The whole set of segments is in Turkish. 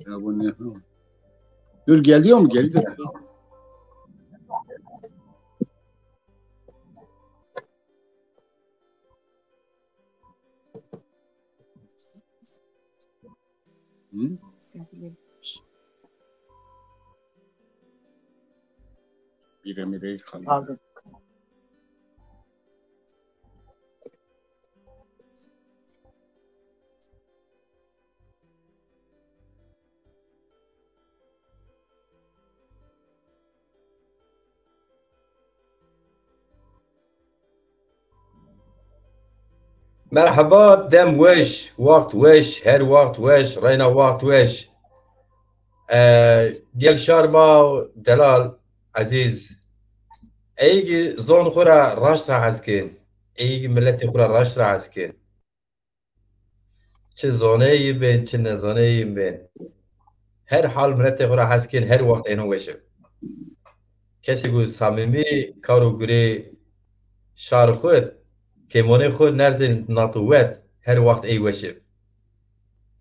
Ya bu ne? Dur geliyor mu? Geldi. Hı? Bir emir kaldı. مرحبا دم وش وقت وش هر وقت وش رينا وقت وش قال شارما دلال عزيز ايجي زون خورا راشترا عسكين ايجي ملتي خورا راشترا عسكين چه زونه بين چه نزونه بين هر حال ملتي خورا عسكين هر وقت اینو وشه کسی گو صمیمی کارو گری شار خود كيموني خود نرزن ناطوات هر وقت اي وشب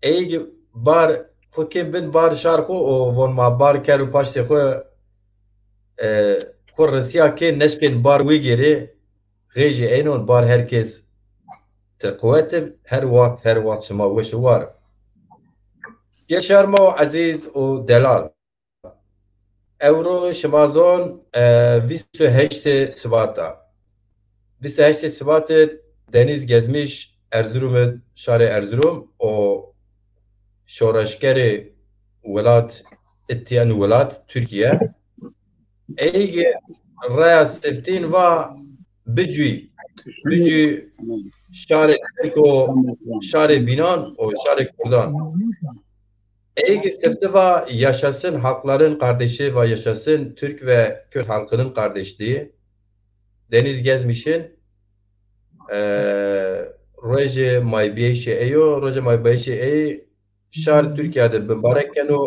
اي بار خو كيم بن بار شار خو او فون ما بار كارو باشتي خو خو روسيا كين نشكن بار ويجري غيجي اينون بار هركز تقواتب هر وقت شما وش وار يا شارمو عزيز و دلال اورو شمازون 28 سباتا 28 سبات deniz gezmiş Erzurum şarı Erzurum o şoraşkeri velat ettiyen velat Türkiye ege raya seftin va bücü şarı Türko şarı Binan o şarı Kurdan ege sefti va yaşasın halkların kardeşi ve yaşasın Türk ve Kürt halkının kardeşliği deniz gezmişin روژه مای بیش ایو روژه مای بیش ای شهر ترکیه ده مبارک کنو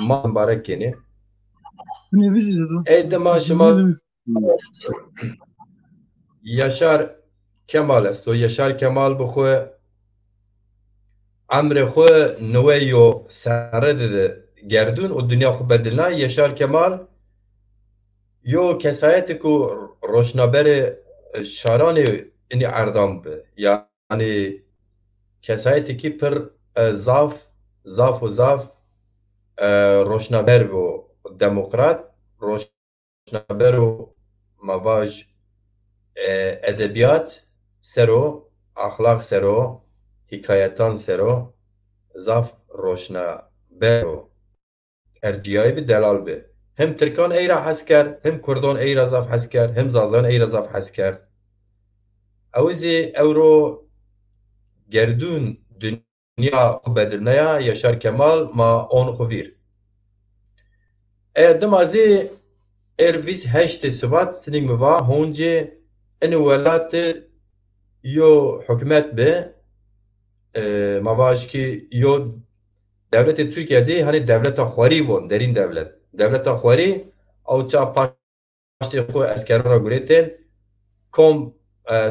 ما مبارک کنی ای دما شما Yaşar Kemal است و Yaşar Kemal بخو عمر خو نویو سرد ده گردون و دنیا خو بدلنا Yaşar Kemal یو کسایتی کو روشنابر شارانی اینی اردام به یعنی کسایتی که پر زاف روشنابر و دموکرات روشنابر و مواج ادبیات سرو اخلاق سرو حکایتان سرو زاف روشنابر و ارجیایی به دلال به هم ترکان ایرا حس کرد هم کردان ایرا زاف حس کرد هم زازان ایرا زاف حس کرد اوزی اورو گردون دنیا بدرنیا Yaşar Kemal ma on خویر ادم ازی ارویس هشت سبات سنگ موا هونجی ان ولات یو حکومت به مواش کی یو دولت ترکیه زی hani devlet خواری بون درین devlet خواری او چا پاشتی خو اسکران گریتن کم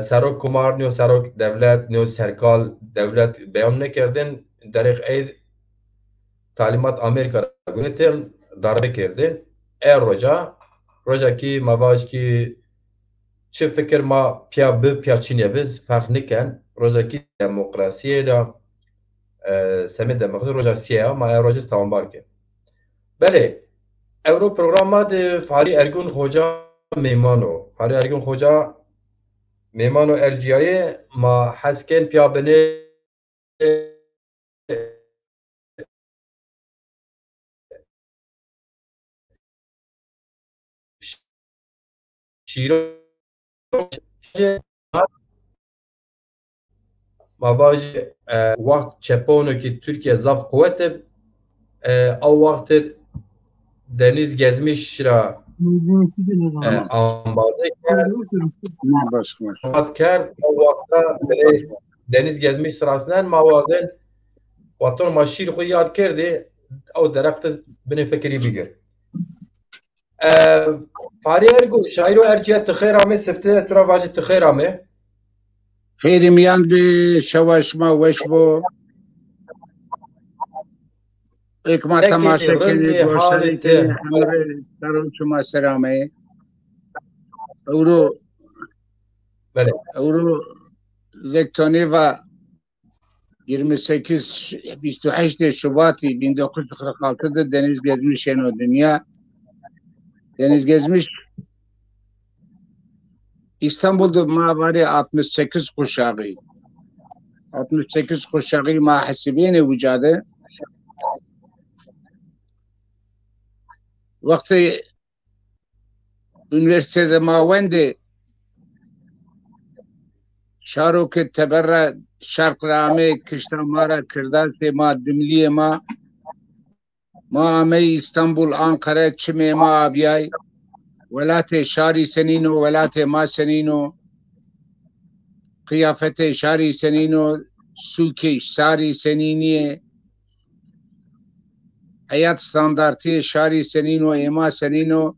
سرک کمار نیو سرک devlet نیو سرکال devlet بیان نکردن دریق اید تعلیمات امریکا گریتن darbe کردن roja ki mavaş ki çi fikir ma pya Çin'e biz fark niken roja ki demokrasiye da semi demokrasi roja siya ma roja tamambar ke bele Euro programma de Fahri Ergun Hoca Memano erciyaye ma hasken pya bene şiro مواج وقت چپونو که ترکیه زاف قوت او وقت deniz gezmiş را anbazı کرد او وقت deniz gezmiş sırasından mavazen وطن ماشیر خو یاد کرده او درخت بنی فکری بگیر فاری ارگو شاعر و ارجیت تخیر آمه سفته ترا واجه تخیر آمه Fêrimiyan bi şevaşma weş bo ekma temaşa kedi goşarê kedi hemre taroçuma seramê Euro Böyle. Zektoneva 28 Şubat 1946'da deniz gezmiş o dünya. Deniz gezmiş. İstanbul'da mavari 68 kuşağı. 68 kuşağı mahasibine vücadı. Vakti üniversitede mavendi şarok teberra şarkrame kıştamara kırdar tema dimliye ma İstanbul Ankara çime ma abiyay velate şari senino velate ma senino kıyafete şari senino suke şari seniniye hayat standartı şari senino ema senino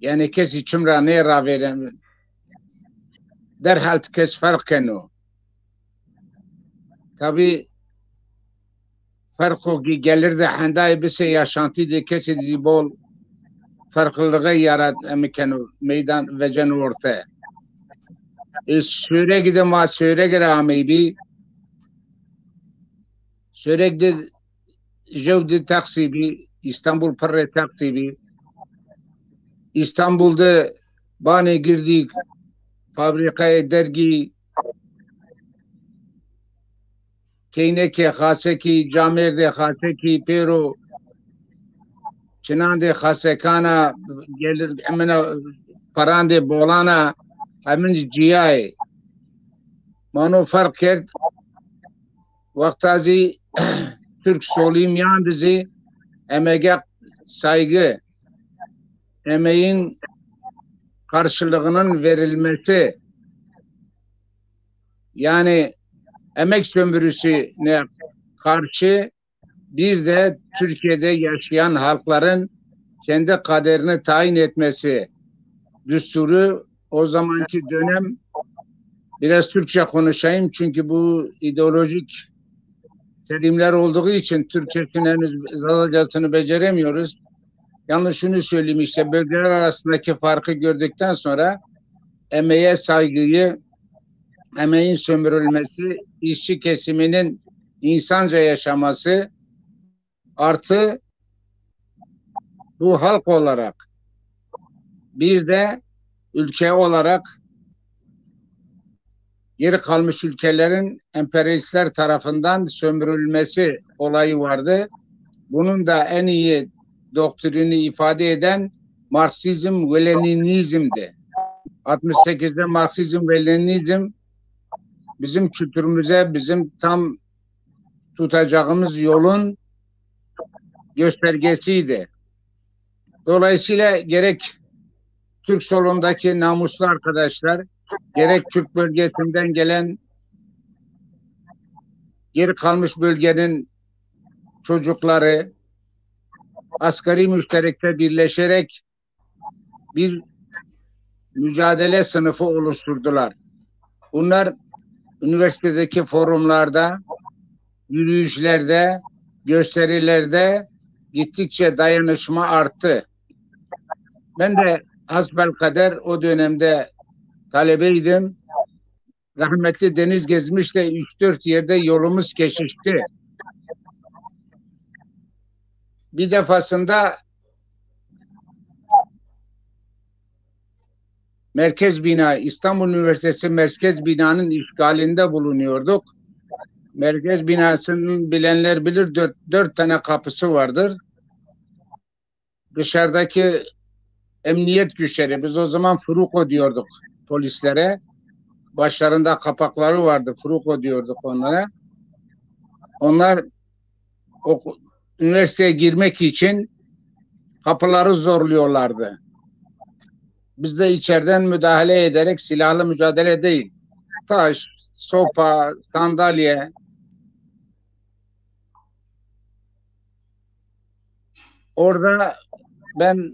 yani kesi çumra ne raveren derhal kes fark keno tabi farkı ki gelir de handayı bise yaşantı de kesi dizibol farklılığı yarat emkenu meydan ve can orta süre gide ma süre gire amebi sürekli jevdi taksibi İstanbul parre taksibi İstanbul'da bana girdik fabrikaya dergi keyneke khaseki camerde khaseki pero çinande khasekana gelir emine parande bolana hemin ciyay manu fark kert vaktazi Türk solim yan bizi emeğe saygı emeğin karşılığının verilmesi yani emek sömürüsüne karşı bir de Türkiye'de yaşayan halkların kendi kaderini tayin etmesi düsturu o zamanki dönem biraz Türkçe konuşayım çünkü bu ideolojik terimler olduğu için Türkçesini henüz zaten beceremiyoruz. Yalnız şunu söyleyeyim işte bölgeler arasındaki farkı gördükten sonra emeğe saygıyı, emeğin sömürülmesi, işçi kesiminin insanca yaşaması artı bu halk olarak bir de ülke olarak geri kalmış ülkelerin emperyalistler tarafından sömürülmesi olayı vardı. Bunun da en iyi doktrini ifade eden Marksizm ve Leninizm'di. 68'de Marksizm ve Leninizm bizim kültürümüze, bizim tam tutacağımız yolun göstergesiydi. Dolayısıyla gerek Türk solundaki namuslu arkadaşlar, gerek Türk bölgesinden gelen geri kalmış bölgenin çocukları asgari müşterekte birleşerek bir mücadele sınıfı oluşturdular. Bunlar üniversitedeki forumlarda, yürüyüşlerde, gösterilerde gittikçe dayanışma arttı. Ben de hasbelkader o dönemde talebeydim. Rahmetli Deniz Gezmiş'le 3-4 yerde yolumuz kesişti. Bir defasında merkez bina, İstanbul Üniversitesi merkez binanın işgalinde bulunuyorduk. Merkez binasının bilenler bilir 4 tane kapısı vardır. Dışarıdaki emniyet güçleri, biz o zaman Furuko diyorduk polislere. Başlarında kapakları vardı, Furuko diyorduk onlara. Onlar üniversiteye girmek için kapıları zorluyorlardı. Biz de içeriden müdahale ederek silahlı mücadele değil, taş, sopa, sandalye. Orada ben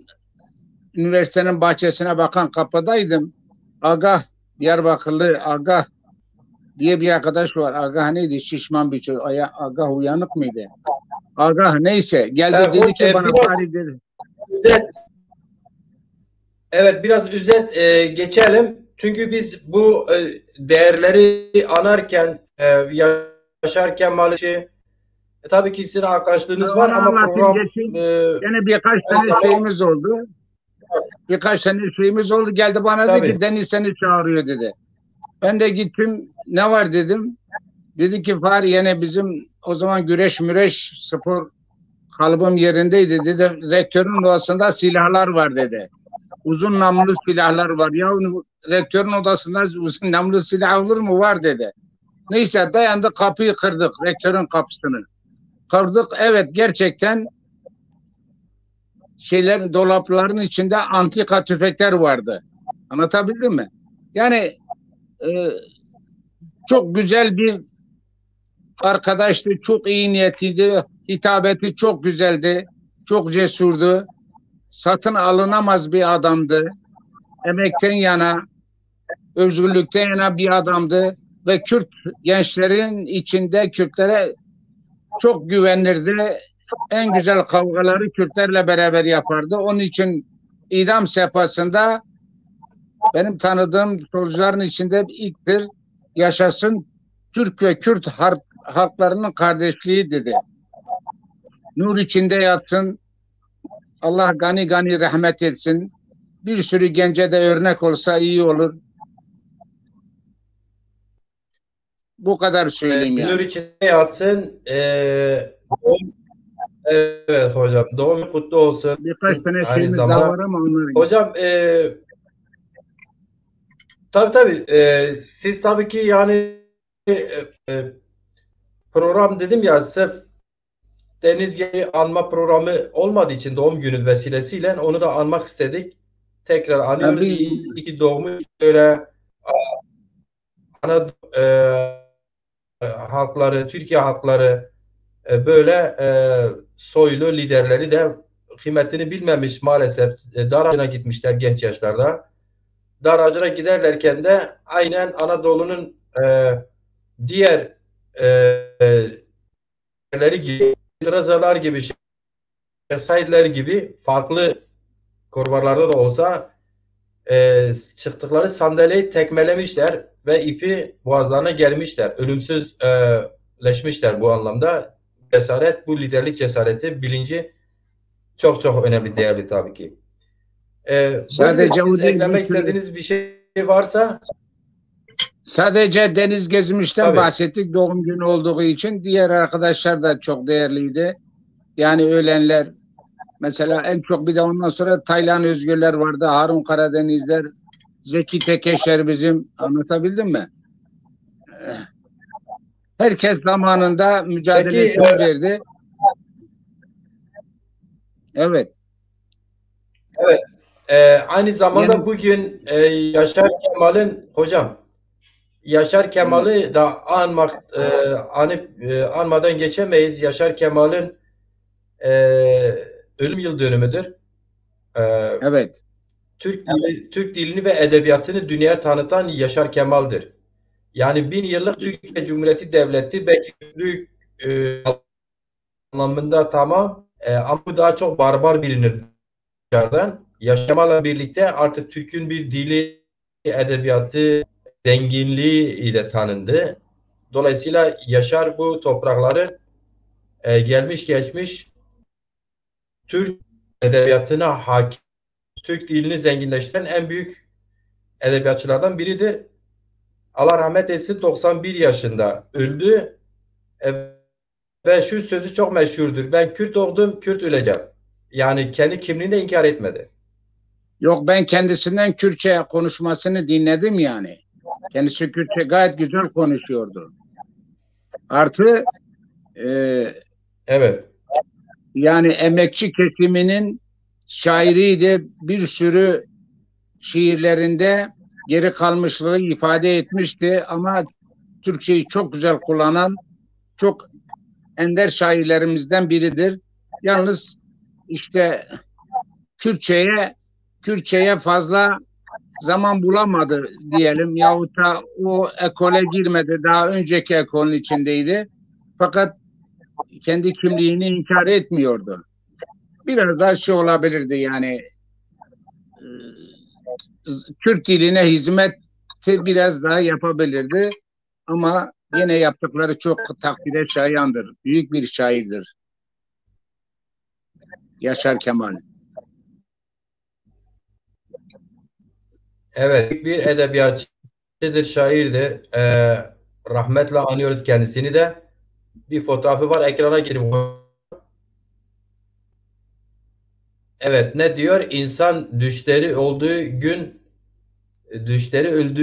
üniversitenin bahçesine bakan kapıdaydım. Agah, Diyarbakırlı Agah diye bir arkadaş var. Agah neydi? Şişman bir çocuk. Agah uyanık mıydı? Agah neyse. Geldi dedi ki bana Fahri dedi. Özet, evet biraz özet geçelim. Çünkü biz bu değerleri anarken Yaşar Kemal'i tabii ki sizin arkadaşlığınız var ama program yine birkaç tane şeyimiz oldu. Birkaç tane şeyimiz oldu. Geldi bana dedi ki Deniz seni çağırıyor dedi. Ben de gittim. Ne var dedim. Dedi ki Fahri yine bizim o zaman güreş müreş spor kalıbım yerindeydi dedi. Rektörün odasında silahlar var dedi. Uzun namlulu silahlar var. Ya rektörün odasında uzun namlulu silah olur mu? Var dedi. Neyse dayandık kapıyı kırdık. Rektörün kapısını. Kırdık. Evet gerçekten dolapların içinde antika tüfekler vardı. Anlatabildim mi? Yani çok güzel bir arkadaştı. Çok iyi niyetliydi. Hitabeti çok güzeldi. Çok cesurdu. Satın alınamaz bir adamdı. Emekten yana, özgürlükten yana bir adamdı. Ve Kürt gençlerin içinde Kürtlere çok güvenirdi. En güzel kavgaları Kürtlerle beraber yapardı. Onun için idam sehpasında benim tanıdığım solcuların içinde ilktir. Yaşasın Türk ve Kürt halklarının kardeşliği dedi. Nur içinde yatsın. Allah gani gani rahmet etsin. Bir sürü gence de örnek olsa iyi olur. Bu kadar söyleyeyim yani. Nur içinde yatsın. Evet hocam. Doğum kutlu olsun. Birkaç tane şeyimiz daha var ama onları... Hocam tabii siz tabii ki yani program dedim ya sırf Denizli'yi anma programı olmadığı için doğum günü vesilesiyle onu da anmak istedik. Tekrar anıyoruz. İyi ki doğmuş böyle ana halkları, Türkiye halkları böyle soylu liderleri de kıymetini bilmemiş maalesef. Dar ağacına gitmişler genç yaşlarda. Dar ağacına giderlerken de aynen Anadolu'nun diğer yerleri gibi, Trazalar gibi, Saidler gibi farklı korvarlarda da olsa çıktıkları sandalyeyi tekmelemişler ve ipi boğazlarına gelmişler. Ölümsüzleşmişler bu anlamda. Cesaret, bu liderlik cesareti, bilinci çok çok önemli, değerli tabii ki. Sadece siz eklemek istediğiniz bir şey varsa? Sadece Deniz Gezmiş'ten bahsettik doğum günü olduğu için. Diğer arkadaşlar da çok değerliydi. Yani ölenler mesela en çok bir de ondan sonra Taylan Özgürler vardı. Harun Karadenizler, Zeki Tekeşer bizim, anlatabildim mi? Herkes zamanında mücadelesini verdi. Evet. Evet. Aynı zamanda yani, bugün Yaşar Kemal'i da anmadan geçemeyiz. Yaşar Kemal'in ölüm yıl dönümüdür. Evet. Türk dilini ve edebiyatını dünyaya tanıtan Yaşar Kemal'dir. Yani 1000 yıllık Türkiye Cumhuriyeti Devleti belki büyük anlamında tamam ama bu daha çok barbar bilinir dışarıdan. Yaşar Kemal'la birlikte artık Türk'ün bir dili, edebiyatı, zenginliği ile tanındı. Dolayısıyla Yaşar bu toprakların gelmiş geçmiş Türk edebiyatına hakim, Türk dilini zenginleştiren en büyük edebiyatçılardan biridir. Allah rahmet etsin, 91 yaşında öldü. Ve şu sözü çok meşhurdur. Ben Kürt oldum, Kürt öleceğim. Yani kendi kimliğini de inkar etmedi. Yok, ben kendisinden Kürtçe konuşmasını dinledim yani. Kendisi Kürtçe gayet güzel konuşuyordu. Artı evet. Yani emekçi kesiminin şairiydi. Bir sürü şiirlerinde geri kalmışlığı ifade etmişti ama Türkçeyi çok güzel kullanan çok ender şairlerimizden biridir. Yalnız işte Kürtçeye fazla zaman bulamadı diyelim yahut da o ekole girmedi. Daha önceki ekolün içindeydi. Fakat kendi kimliğini inkar etmiyordu. Biraz daha şey olabilirdi yani Türk diline hizmet biraz daha yapabilirdi. Ama yine yaptıkları çok takdire şayandır. Büyük bir şairdir. Yaşar Kemal. Evet, bir edebiyatçıdır, şairdir. Rahmetle anıyoruz kendisini de. Bir fotoğrafı var, ekrana gireyim. Evet, ne diyor? İnsan düşleri öldüğü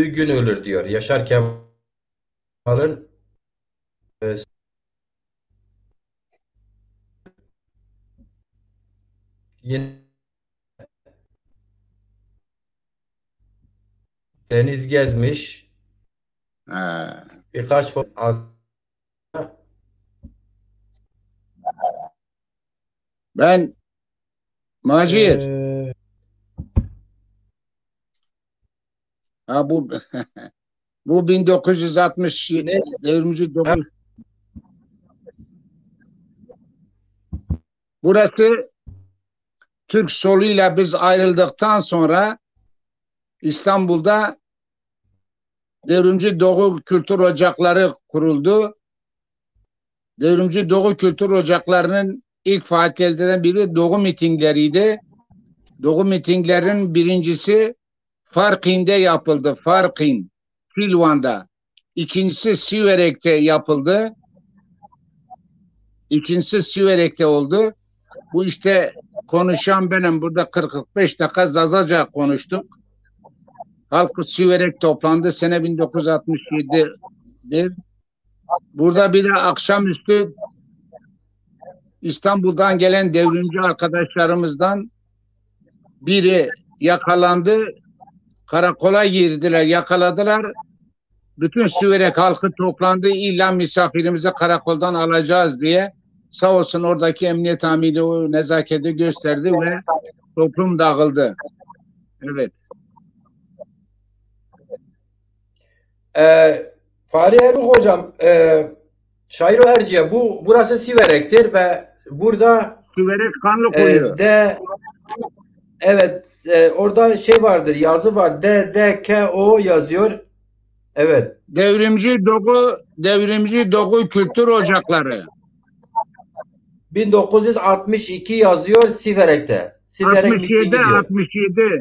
gün ölür diyor. Yaşar Kemal'ın e, yine deniz gezmiş. Ha. Birkaç Ben Macir. e, Ha, bu 1967 neyse. devrimci 9. Burası Türk soluyla biz ayrıldıktan sonra İstanbul'da Devrimci Doğu Kültür Ocakları kuruldu. Devrimci Doğu Kültür Ocakları'nın ilk faaliyetlerinden biri Doğu mitingleriydi. Doğu mitinglerin birincisi Farkin'de yapıldı. Farkin, Silvan'da. İkincisi Siverek'te yapıldı. İkincisi Siverek'te oldu. Bu işte konuşan benim. Burada 45 dakika Zazaca konuştuk. Halk Siverek toplandı. Sene 1967'dir. Burada bir de akşamüstü İstanbul'dan gelen devrimci arkadaşlarımızdan biri yakalandı. Karakola girdiler, yakaladılar. Bütün Siverek halkı toplandı. İlla misafirimizi karakoldan alacağız diye. Sağ olsun oradaki emniyet amiri o nezaketi gösterdi ve toplum dağıldı. Evet. Fahri Eruk hocam, şair o Erciye, burası Siverek'tir ve burada Siverek kanlı koyu. evet, orada şey vardır, yazı var, DDKO yazıyor. Evet. Devrimci Doğu Kültür Ocakları. 1962 yazıyor Siverek'te. Siverek 67, mitingi diyor. 67.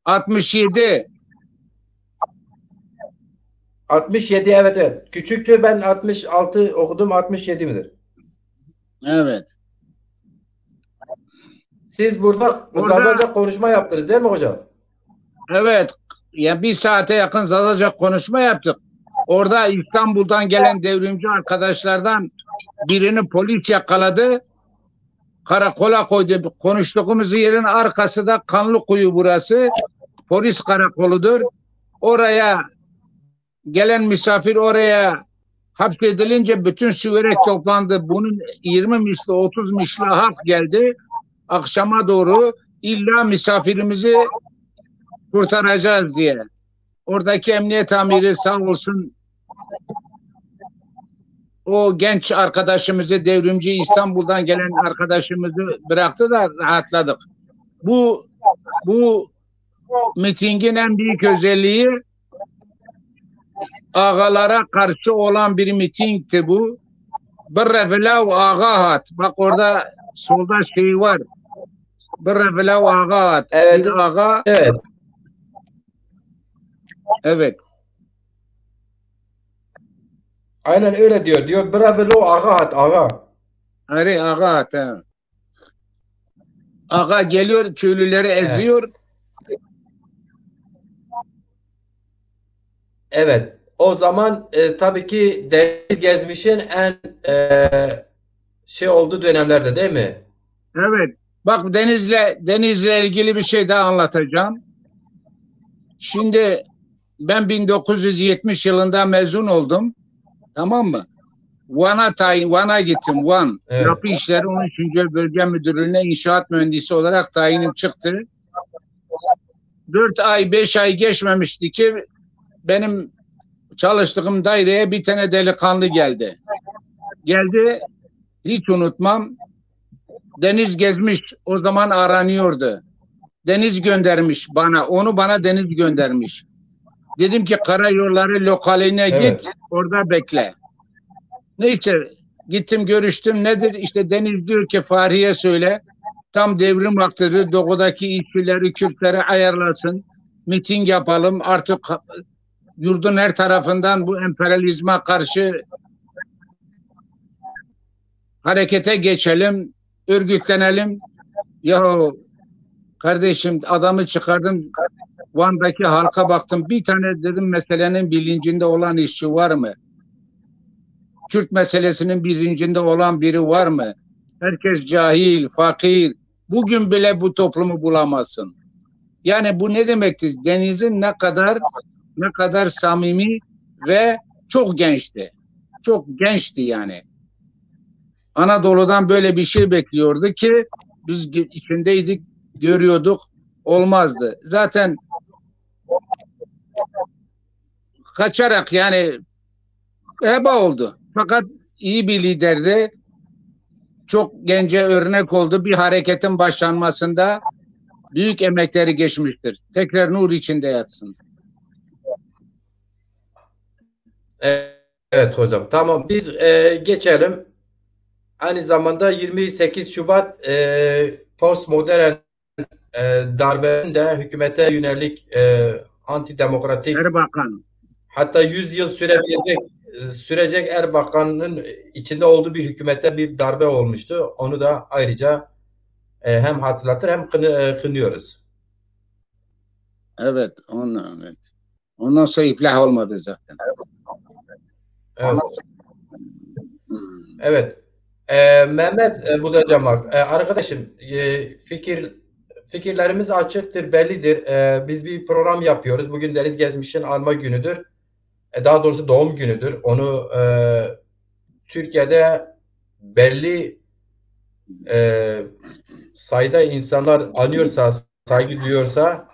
67. 67, evet evet. Küçüktü, ben 66 okudum, 67 midir? Evet. Siz burada Zazaca konuşma yaptınız değil mi hocam? Evet. Ya bir saate yakın Zazaca konuşma yaptık. Orada İstanbul'dan gelen devrimci arkadaşlardan birini polis yakaladı. Karakola koydu. Konuştuğumuz yerin arkası da Kanlıkuyu burası. Polis karakoludur. Oraya gelen misafir oraya hapsedilince bütün Siverek toplandı. Bunun 20 misli 30 misli halk geldi. Akşama doğru illa misafirimizi kurtaracağız diye. Oradaki emniyet amiri sağ olsun o genç arkadaşımızı, devrimci İstanbul'dan gelen arkadaşımızı bıraktı da rahatladık. Bu mitingin en büyük özelliği ağalara karşı olan bir mitingti bu. Birrevlav ağa hat. Bak orada solda şey var. Birrevlav ağa hat. Evet. Bir ağa. Evet. Evet. Aynen öyle diyor. Diyor bravo ağa hat ağa. Hayır ağa hat. He. Ağa geliyor köylüleri eziyor. Evet. O zaman tabii ki deniz gezmişin en şey olduğu dönemlerde değil mi? Evet. Bak denizle ilgili bir şey daha anlatacağım. Şimdi ben 1970 yılında mezun oldum. Tamam mı? Van'a gittim. Van. Evet. Yapı İşleri 13. Bölge Müdürlüğü'ne inşaat mühendisi olarak tayinim çıktı. 4 ay 5 ay geçmemişti ki benim çalıştığım daireye bir tane delikanlı geldi. Geldi, hiç unutmam. Deniz gezmiş, o zaman aranıyordu. Deniz göndermiş bana, onu bana Deniz göndermiş. Dedim ki karayolları lokaline git, Evet. orada bekle. Neyse gittim görüştüm. Nedir? İşte Deniz diyor ki Fahriye söyle. Tam devrim vaktidir. Doğudaki işçileri, Kürtleri ayarlasın. Miting yapalım. Artık yurdun her tarafından bu emperyalizme karşı harekete geçelim. Örgütlenelim. Yahu kardeşim adamı çıkardım. Van'daki halka baktım. Bir tane dedim meselenin bilincinde olan işçi var mı? Kürt meselesinin bilincinde olan biri var mı? Herkes cahil, fakir. Bugün bile bu toplumu bulamazsın. Yani bu ne demektir? Deniz'in ne kadar samimi ve çok gençti. Çok gençti yani. Anadolu'dan böyle bir şey bekliyordu ki biz içindeydik, görüyorduk, olmazdı. Zaten kaçarak yani heba oldu. Fakat iyi bir liderdi. Çok gence örnek oldu. Bir hareketin başlanmasında büyük emekleri geçmiştir. Tekrar nur içinde yatsın. Evet hocam. Tamam biz geçelim. Aynı zamanda 28 Şubat postmodern darbenin de hükümete yönelik antidemokratik Erbakan. hatta 100 yıl sürecek Erbakan'ın içinde olduğu bir hükümete bir darbe olmuştu. Onu da ayrıca hem hatırlatır hem kınıyoruz. Evet. Ondan sonra iflah olmadı zaten. Evet. Evet. Mehmet Budacamak, arkadaşım fikirlerimiz açıktır, bellidir. Biz bir program yapıyoruz. Bugün Deniz Gezmiş'in anma günüdür. Daha doğrusu doğum günüdür. Onu Türkiye'de belli sayıda insanlar anıyorsa, saygı duyuyorsa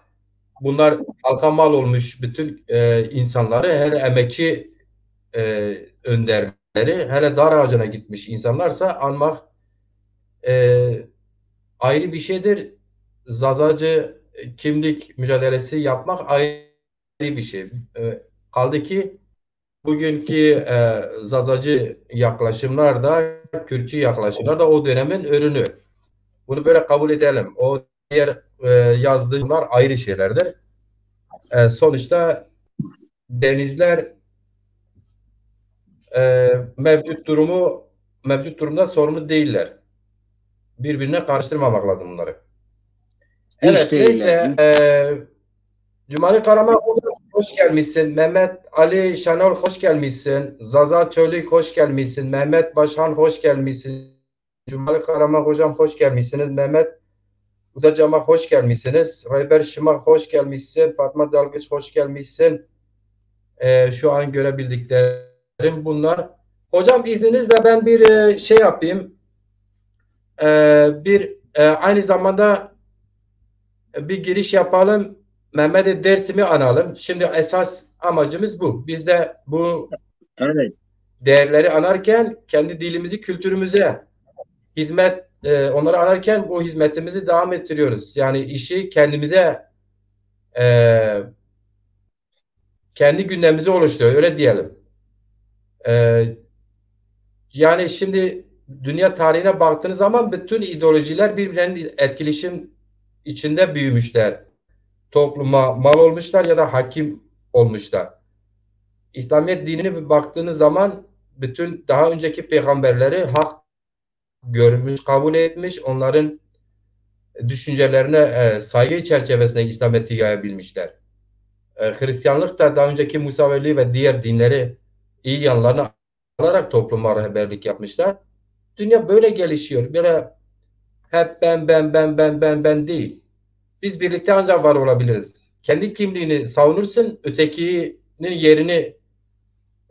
bunlar halka mal olmuş bütün insanları, hele emekçi önderleri, hele dar ağacına gitmiş insanlarsa anmak ayrı bir şeydir. Zazacı kimlik mücadelesi yapmak ayrı bir şey. Kaldı ki bugünkü zazacı yaklaşımlar da, Kürtçü yaklaşımlar da o dönemin ürünü. Bunu böyle kabul edelim. O diğer yazdığımlar ayrı şeylerdir. Sonuçta denizler mevcut durumda sorumlu değiller. Birbirine karıştırmamak lazım bunları. Hiç Evet, değiller. neyse. Cumali Karaman hoş gelmişsin. Mehmet Ali Şenol hoş gelmişsin. Zaza Çölük hoş gelmişsin. Mehmet Başhan hoş gelmişsin. Cumali Karaman hocam hoş gelmişsiniz. Mehmet Udacama hoş gelmişsiniz. Rayber Şimak hoş gelmişsin. Fatma Dalgıç hoş gelmişsin. Şu an görebildiklerim bunlar. Hocam izninizle ben bir şey yapayım. Aynı zamanda bir giriş yapalım. Mehmet'e dersimi analım. Şimdi esas amacımız bu. Biz de bu değerleri anarken kendi dilimizi, kültürümüze hizmet, onları anarken bu hizmetimizi devam ettiriyoruz. Yani işi kendimize kendi gündemimizi oluşturuyor. Öyle diyelim. Yani şimdi dünya tarihine baktığınız zaman bütün ideolojiler birbirlerinin etkileşim içinde büyümüşler. Topluma mal olmuşlar ya da hakim olmuşlar. İslamiyet dinine bir baktığınız zaman bütün daha önceki peygamberleri hak görmüş, kabul etmiş, onların düşüncelerine saygı çerçevesinde İslamiyet'i yayabilmişler. Hristiyanlık da daha önceki Musaveli ve diğer dinleri iyi yanlarını alarak topluma rehberlik yapmışlar. Dünya böyle gelişiyor. Böyle hep ben değil. Biz birlikte ancak var olabiliriz. Kendi kimliğini savunursun, ötekinin yerini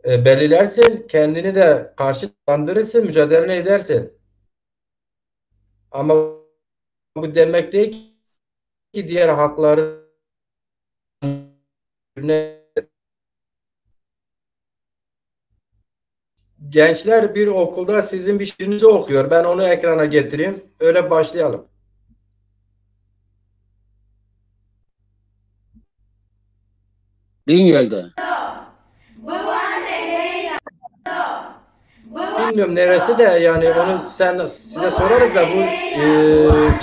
belirlersin, kendini de karşılandırırsın, mücadele edersin. Ama bu demek değil ki diğer hakları Gençler bir okulda sizin bir şiirinizi okuyor. Ben onu ekrana getireyim. Öyle başlayalım. Bingöl'de. Bilmiyorum neresi de yani onu size sorarız da bu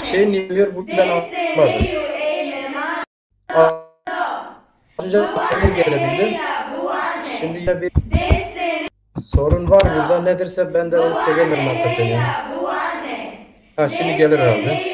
şey niye bu ben anlamadım. Az önce gelebildim. Şimdi yine bir sorun var burada. Nedirse ben de onu çözemiyorum hakikaten yani. Ha şimdi gelir herhalde.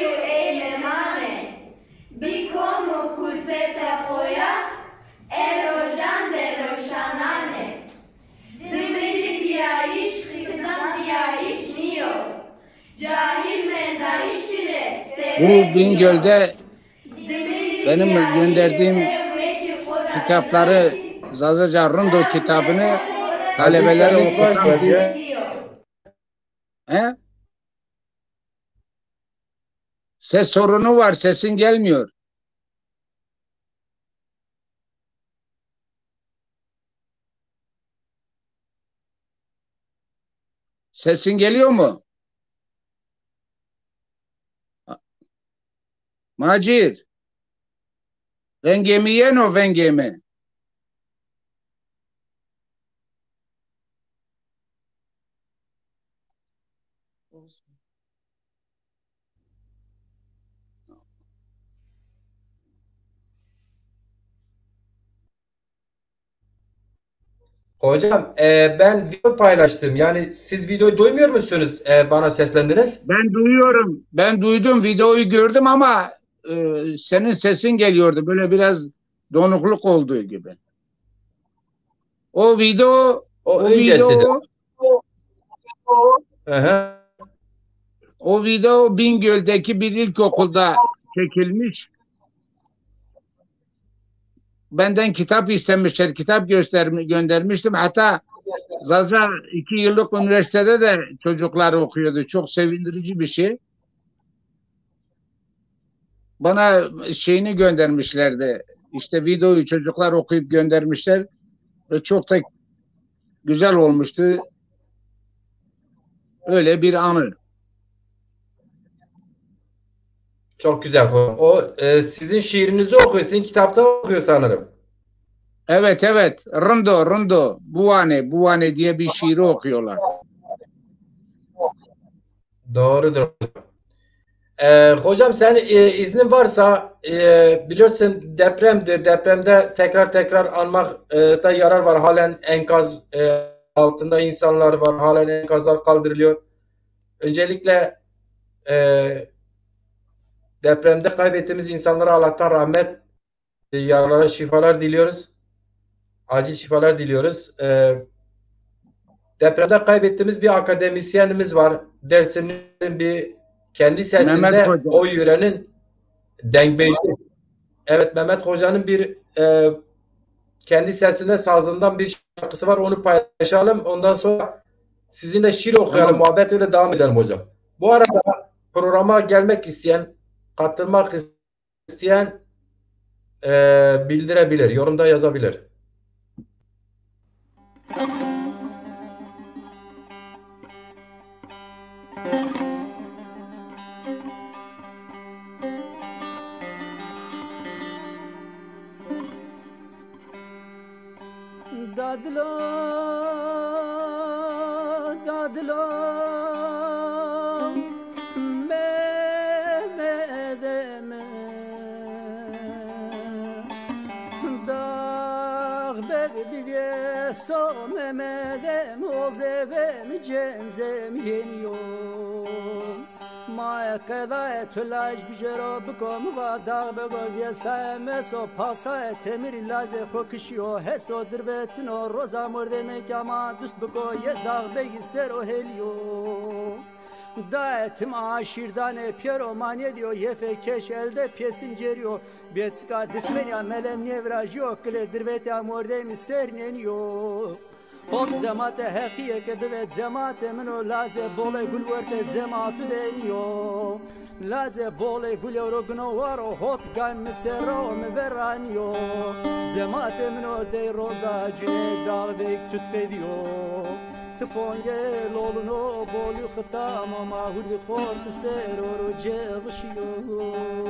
Bu Bingöl'de benim gönderdiğim kitapları Zazaca Rundo kitabını talebelere okutan bir... He? Ses sorunu var. Sesin gelmiyor. Sesin geliyor mu? Macir. Vengemi yeno vengemi. Hocam ben video paylaştım. Yani siz videoyu duymuyor musunuz? Bana seslendiniz. Ben duyuyorum. Ben duydum. Videoyu gördüm ama senin sesin geliyordu. Böyle biraz donukluk olduğu gibi. O video O o öncesidir. video Hı hı. o video Bingöl'deki bir ilkokulda çekilmiş. Benden kitap istemişler. Kitap göndermiştim. Hatta Zaza 2 yıllık üniversitede de çocuklar okuyordu. Çok sevindirici bir şey. Bana şeyini göndermişlerdi. İşte videoyu çocuklar okuyup göndermişler. Ve çok da güzel olmuştu. Öyle bir anı. Çok güzel. O sizin şiirinizi okuyor. Sizin kitapta okuyor sanırım. Evet evet. Rundo. Buane diye bir şiiri okuyorlar. Doğrudur. Hocam sen iznin varsa biliyorsun depremdir. Depremde tekrar anmakta yarar var. Halen enkaz altında insanlar var. Halen enkazlar kaldırılıyor. Öncelikle depremde kaybettiğimiz insanlara Allah'tan rahmet, yaralara şifalar diliyoruz. Acil şifalar diliyoruz. Depremde kaybettiğimiz bir akademisyenimiz var. Dersim'in bir kendi sesinde o yörenin dengbeyli. Evet, Mehmet Hoca'nın bir kendi sesinde sazından bir şarkısı var. Onu paylaşalım. Ondan sonra sizinle şiir okuyalım. Tamam. Muhabbet öyle devam edelim hocam. Bu arada programa gelmek isteyen, katılmak isteyen bildirebilir. Yorumda yazabilir. Dadlo Mehmet'im Dağ bekliye so Mehmet'im o zevem cenzem yeniyor Maya kadar tülaj bijero bikom va dağ bego vesame so pasa temir laze kokuşuyor heso dirbetin o roza mordeme kama düst biko ye dağ begi ser o helio Daetim aşirdane piero manye diyor yefe keş elde piesin ceriyor betska dismenya melem nevrajo kle dirbeta mordemi ser neniyor Hop cemaate hakiye ke evet cemaate mino laze bole gul verte cemaatu deniyor Laze bole gul euro gno varo hot gan misero me veranio جماعت منو دی روزا جنه داغبک تتفیدیو تفونگه لولنو بولیو خطا ماما هردی خورد سر و جغشیو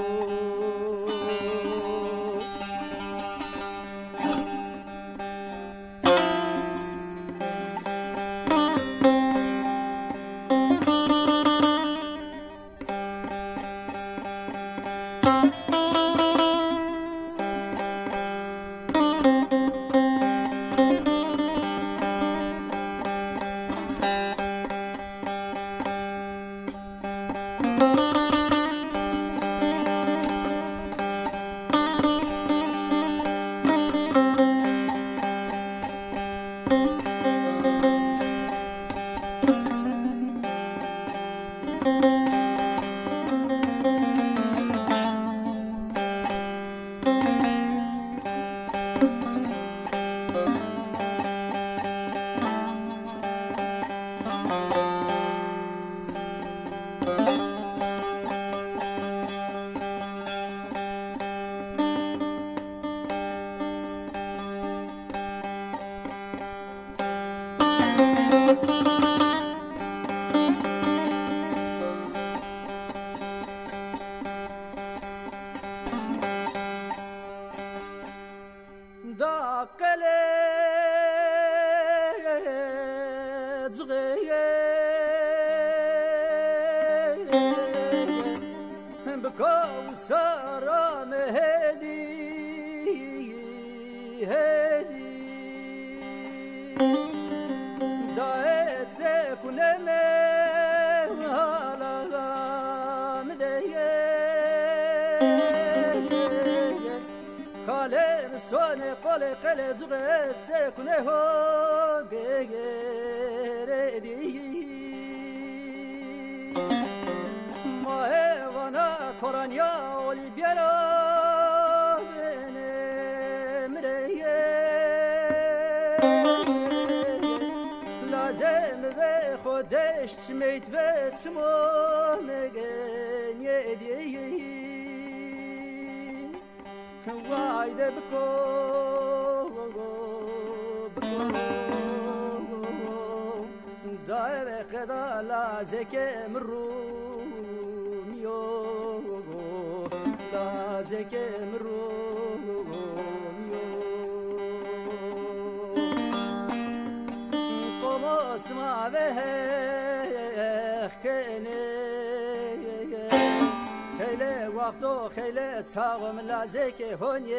تاغم لازك هوني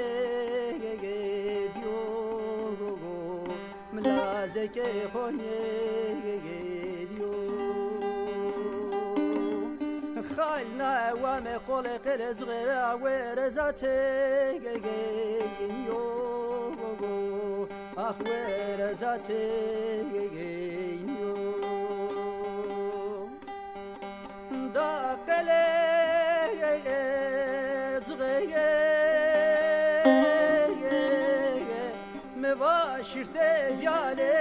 ديو ملازك هوني ديو خالنا وما قول قل صغيرة ورزاتي يو أخ ورزاتي يو داقلي مباشرته یاله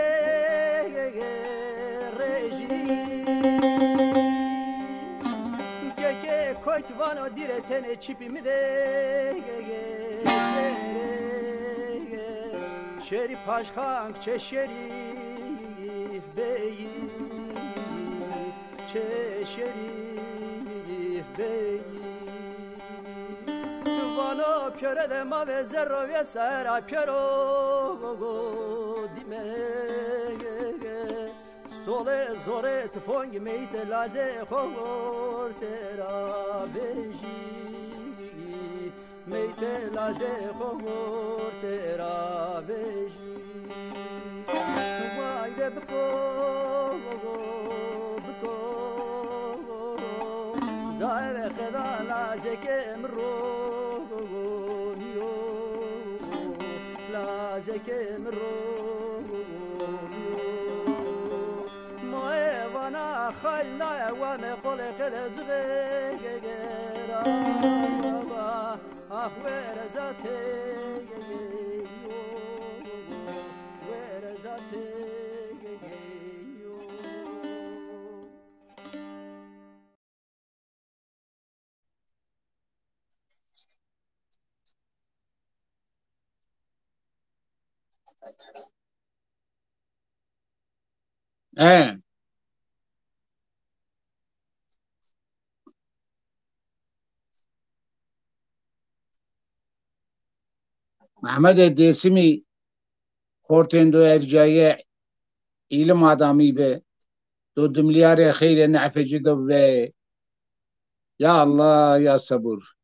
رژی که کویوانو دیرتن چیپی میده شری پاشخانک چه شریف بی چه شریف بی وانو پیره ده ما به زروی سر پیرو دیمه سوله زوره تفونگ میت لازه خور ترا بجی میت لازه خور ترا بجی وایده بکو دائم خدا لازه که مرو لازكم ما وانا خلنا وانا قول قلت غير اخوير ذاتي وير ذاتي He. Mehmet Desimi Hortendo Ercai'ye ilim adamı be. 4 milyar kheyre nefeci de be. Ya Allah ya sabır.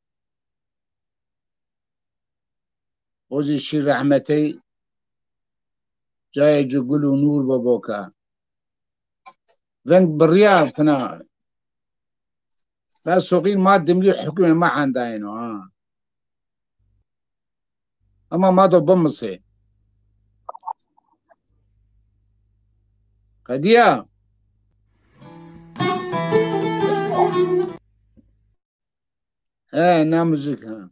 O zişi rahmeti جای جو گل و نور ببوکا ونگ بریا فنا بس سوقين ما دملي حكومة ما عندها هنا اما ما دو بمصي قديا نامزك ها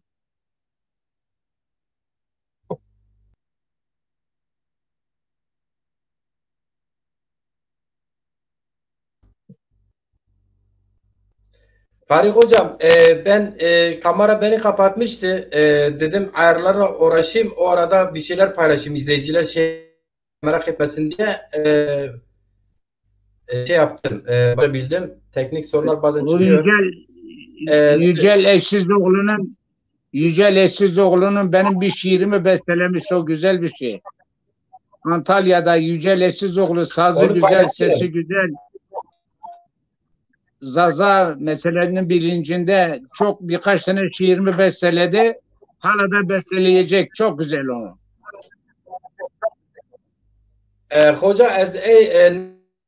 Farik hocam ben kamera beni kapatmıştı. Dedim ayarlarla uğraşayım. O arada bir şeyler paylaşayım. İzleyiciler merak etmesin diye şey yaptım. Bildim. Teknik sorunlar bazen çıkıyor. Yücel Eşsizoğlu'nun benim bir şiirimi bestelemiş. O güzel bir şey. Antalya'da Yücel Eşsizoğlu sazı güzel, sesi güzel. Zaza meselelerinin bilincinde çok birkaç tane şiirimi besteledi. Hala da besteleyecek. Çok güzel onu. Hoca az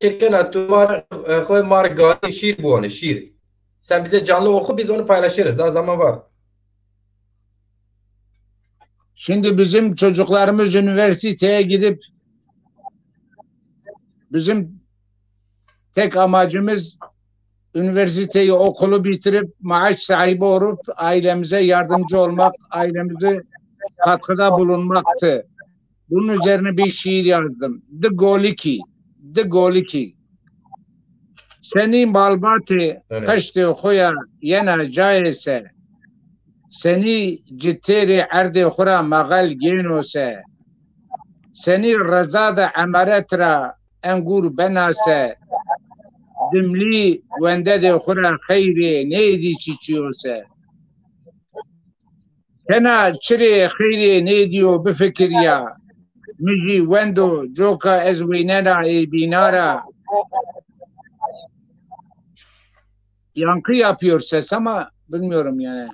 şirken tuvar koy margani şiir bu onu şiir. Sen bize canlı oku biz onu paylaşırız. Daha zaman var. Şimdi bizim çocuklarımız üniversiteye gidip bizim tek amacımız üniversiteyi okulu bitirip maaş sahibi olup ailemize yardımcı olmak, ailemize katkıda bulunmaktı. Bunun üzerine bir şiir yazdım. The Goliki. Seni malbati kaçtı khoya yena caise. Seni citteri erdi khura magal genose. Seni razada amaretra engur benase. Dimli wende de khura khayri neydi çiçiyorsa. Kena çiri khayri neydiyo bifekir ya. Miji wendo joka ezwinena binara. Yankı yapıyor ses ama bilmiyorum yani.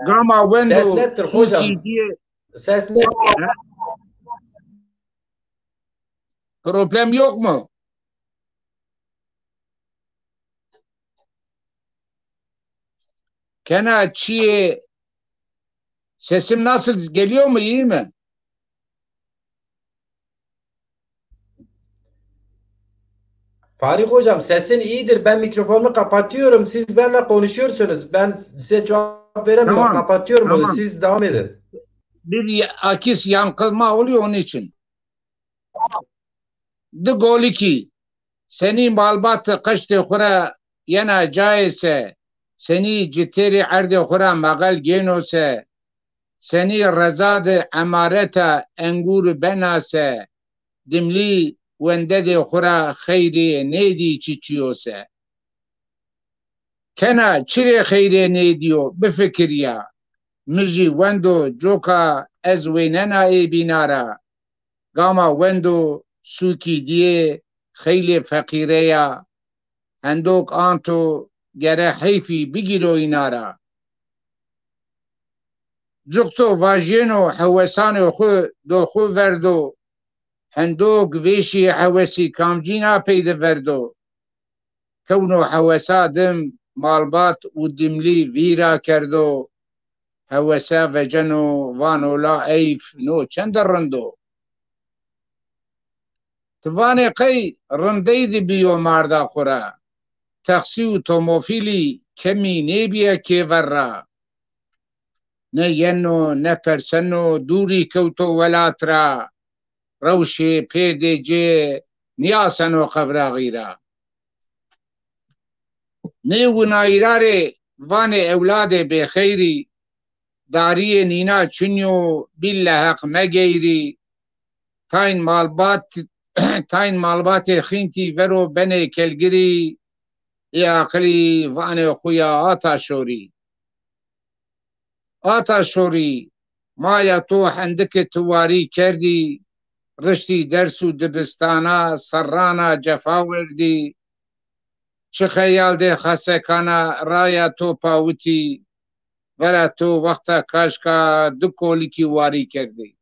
Gama wendo ses nettir hocam. Ses net. Problem yok mu? Kena çiye sesim nasıl geliyor mu, iyi mi? Farik hocam sesin iyidir. Ben mikrofonumu kapatıyorum. Siz benimle konuşuyorsunuz. Ben size cevap veremiyorum. Tamam, Kapatıyorum tamam. onu. Siz devam edin. Bir akis yankılma oluyor onun için. The Goliki. Seni malbatı kıştı kura yena caise. Seni citeri erdi kura magal genose. Seni rezadı amareta engur benase. Dimli wendede khura khayri neydi çiçiyorsa. Kena çire khayri neydiyo befikir ya. Miji wendo joka ezwenena binara. Gama wendo suki diye khayli fakire ya. Handok anto gere hayfi bigilo inara. Jukto vajeno hawasano khu do khu verdo. هندوك فيشي حوسي كامجينا بيد فردو كونو حوسا دم مالبات ودملي فيرا كردو حوسا فجنو وانو لا ايف نو چند رندو تواني قي رندي دي بيو ماردا خورا تخسيو توموفيلي كمي نيبيا كيفرا نه ينو نه پرسنو دوري كوتو ولاترا روشي پیده جه نیاسن و خبره غیره نیو نایراره وان اولاد بخیری داری نینا چنیو بیل حق مگیری تاین مالبات خینتی ورو بنه کلگری یا عقلی وانه خویا آتا شوری مایا تو هندک تواری کردی رشتی درس و دبستانا سرانا جفا وردی چه خیال ده خسکانا رایا تو پاوتی ورا تو وقتا کاشکا دو کولیکی واری کردی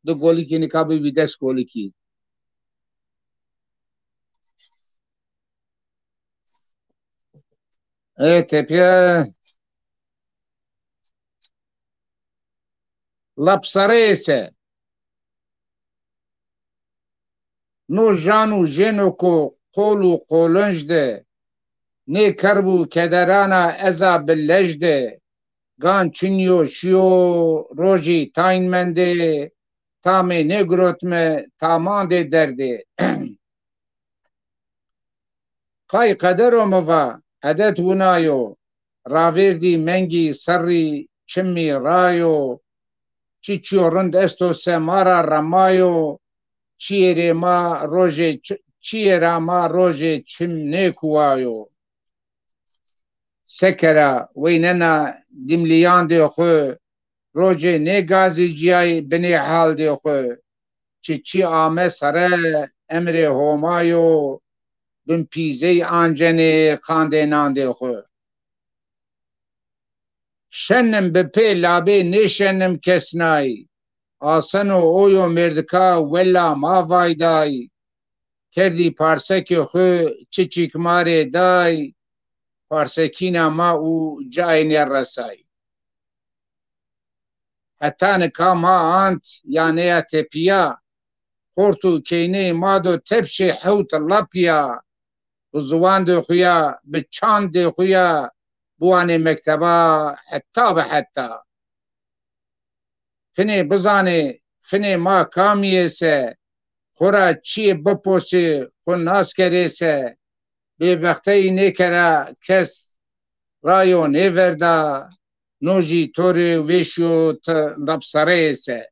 دو کولیکی نکابی بی 10 کولیکی تپیا لپسره نو جانو جنو کو قولو قولنج ده نه کربو کدرانا ازا بلج ده گان چنیو شیو روژی تاین منده تامه نگروتمه تامان ده درده قای قدرو موا عدد ونایو راویردی منگی سری چمی رایو چی چیو رند استو سمارا رمایو چیره ما روژه چم نیکوایو سکره ویننا دملیان دی خو روژه نگازی جیای بنی حال دی خو چی آمه سره امر هومایو بن پیزه آنجنه خاندنان دی خو شنم بپی لابه نشنم کسنای آسن و اویو مردکا ولا ما وایدای کردی پارسک خو چیکماره دای پارسکینا ما او جای نرسای حتی نکا ما آنت یعنی تپیا خورتو کینه مادو تپش حوت لپیا بزوان دو خویا بچان دو خویا بوان مکتبا حتی به حتی فنه بزانه فنه ما کامیه سه خورا چی بپوسی خون ناس کرده سه به وقتی نکره کس رایو نیورده نوجی توری ویشو لبسره سه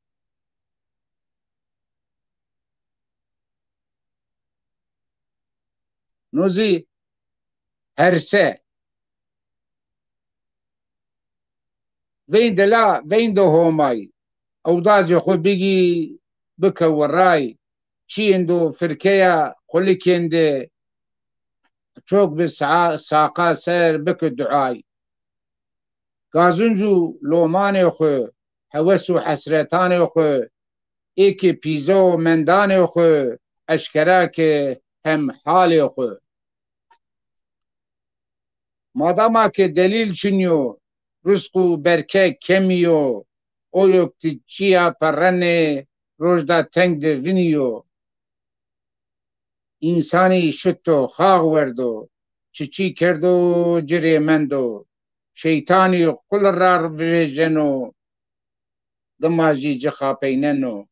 نوزی هرسه وین دو همای او داجی خو بگی بکه ورای چی اندو فرکه قلی کنده چوک به ساقا سر بکه دعای گازنجو لومان خو حوث و حسرتان خو ایک پیزا و مندان خو اشکره که هم حال خو ماداما که دلیل چنیو رزقو برکه کمیو او یکتی چیا پرنه روژدا تنگ ده وینیو انسانی شتو خاغ وردو چی کردو جری مندو شیطانی قل را ویژنو دماجی جخا پیننو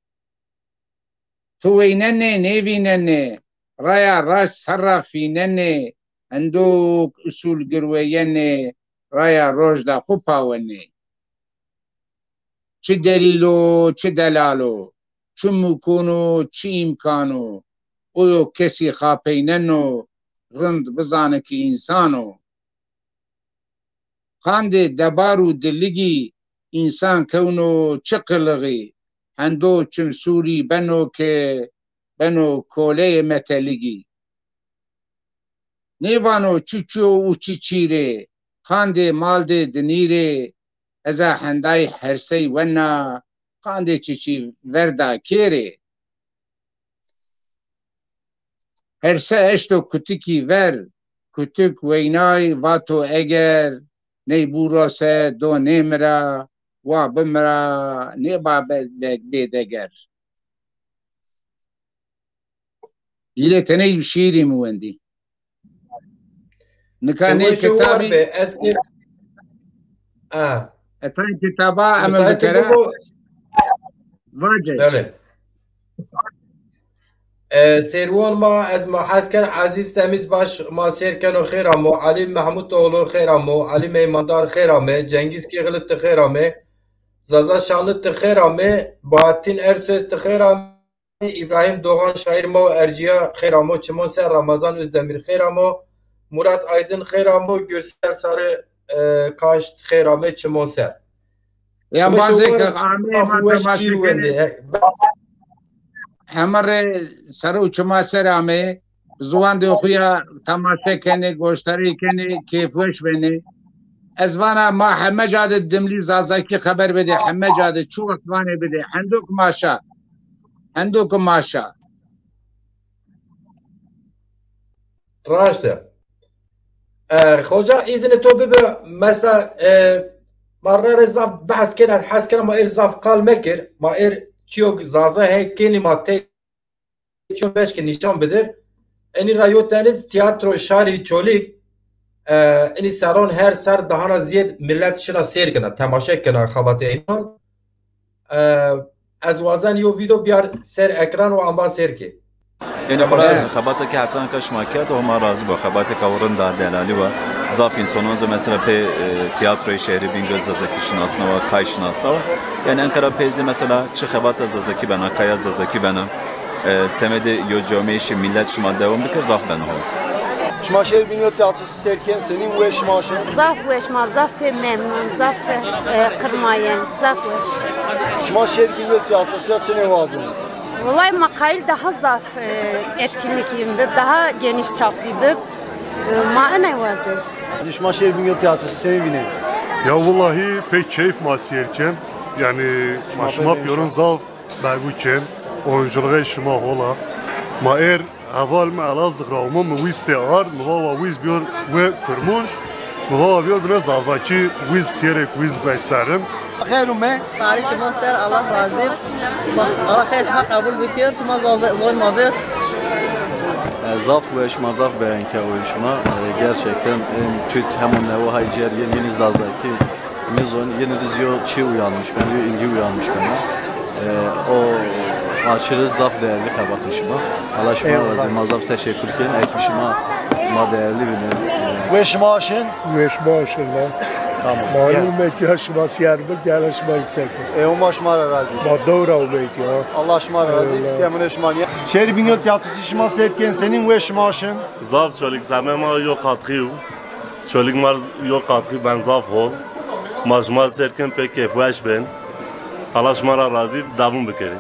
تو ویننه نیویننه رایا راش صرفیننه اندوک اصول گروینه رایا روژدا خوب پاونه چه دلیلو چه دلالو چه مکونو چه امکانو او کسی خاپیننو رند بزانه که انسانو خانده دبارو دلگی انسان کونو چه قلغی هندو چمسوری بنو کوله متلگی نیوانو چوچو و چیره خانده مالده دنیره ازا هندای هرسی ونا خانده چی وردا کیره هرسه اشتو کتکی ور کتک وینای واتو اگر نی بوراسه دو نیمرا و بمرا نیبا بیدگر یلی تنی شیری موندی نکانی کتابی اتان کتابا عمل بکره واجه بله سیروان ما از ما حسکن عزیز تمیز باش ما سیرکن و خیرامو علی محمود اولو خیرامو علی میماندار خیرامه جنگیز کی غلط خیرامه Zaza Şanlı tıkhera me, Bahattin Ersöz tıkhera me, İbrahim Doğan şair mo, Erciya khera mo, Çimo ser Ramazan Özdemir khera mo, Murat Aydın khera mo, Gürsel Sarı Kaş tıkhera me, Çimo ser. Ya bazı ame Weş şiir matematik wende. همه سر و چما سر همه زوان دو خویا تماشا کنه گوشتری کنه کیفوش بینه از وانا ما همه جاده دملی زازاکی خبر بده همه جاده چو وقتوانه بده هندوک ماشا Raştı. Hoca izini to bibe mesela marra zaf bahs kena has kena ma zaf qal mekir ma çiyok zaza he keni ma te çiyok beş ki nişan bidir eni rayoteniz tiyatro şari çolik eni saron her sar dahana ziyed millet şuna seyir kena temaşa kena xabate iman az wazan yo video biyar ser ekran و amba ser ki یعنی خبرت که حتما کش ماکرد و ما راضی با خبرت که ورن در دلالی و ضعف انسانوز مثلا به تئاتر شهری بینگز زکی شناسنا و کای شناسنا یعنی انکارا پیزی مثلا چه خبرت زکی بنا کای زکی بنا سمد یا جامعه ملت شما دوام بکر ضعف بنا ها شما شهر بینگو تئاتر سرکن سنین و شما شن ضعف وش ما ضعف ممنون ضعف قرمایم ضعف وش شما شهر بینگو تئاتر سرا چه نوازن Vallahi makayil daha zaf etkinlikiydi, daha geniş çaplıydı. Mağına vardı. شما شهر بینگو تئاتر سنین بینه Ya vallahi pek keyif masiyerken yani maşma piyorun zav baguken oyunculuğa işima hola ma aval me ala zıkravma mı viste ar mı baba viz biyor ve kurmuş mı baba biyor buna zazaki viz siyerek viz baysarim خیر اومه ساری که ما سر الله راضی الله خیرش ما قبول بکیر شما زوی ما بید Zaf ve şmazaf beğenke oyuşuma gerçekten Türk hemen nevo hayciyer yeni zazaki mizon yeni diziyor çi uyanmış ben diyor ilgi uyanmış bana o aşırı zaf değerli kabatışıma Allah şuma razı mazaf teşekkür ederim ekmişime ma değerli benim ve şma şen ve şmaşın lan malum ki şma siyar bu gel şma isek o şma razı ma doğru belki ya Allah şma razı temine şma şehir bingöl tiyatrosu şma serken senin ve şma şen zaf çolik zame ma yok katkı çolik mar yok katkı ben zaf hol mazma serken pek keyfwaş ben Allah şma razı davum bikerim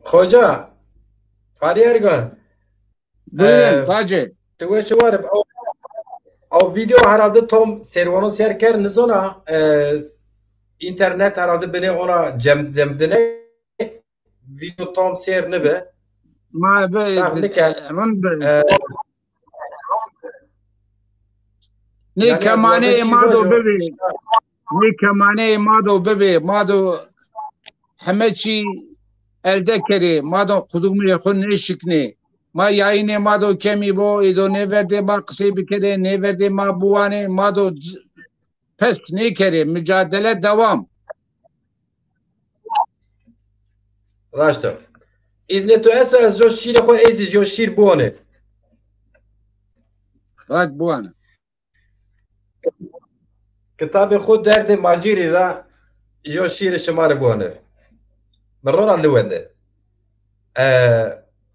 Hoca Fahri Ergan buyurun Taci tu şu var o video herhalde tam servanı serker nizona internet herhalde beni ona cemdine video tam ser ne be ma ne kemane imado bebe ne kemane imado bebe mado همچی elde kere mado kudumu yakın ne şikne ma yayine mado kemi bo ido ne verdi ma kısa bir kere ne verdi ma buane mado pes ne kere mücadele devam raşta izne to esa az jo şir ko ezi jo şir buane hadi buane kitabı xud derdi maciri la jo şir şemar buane مرورا لونده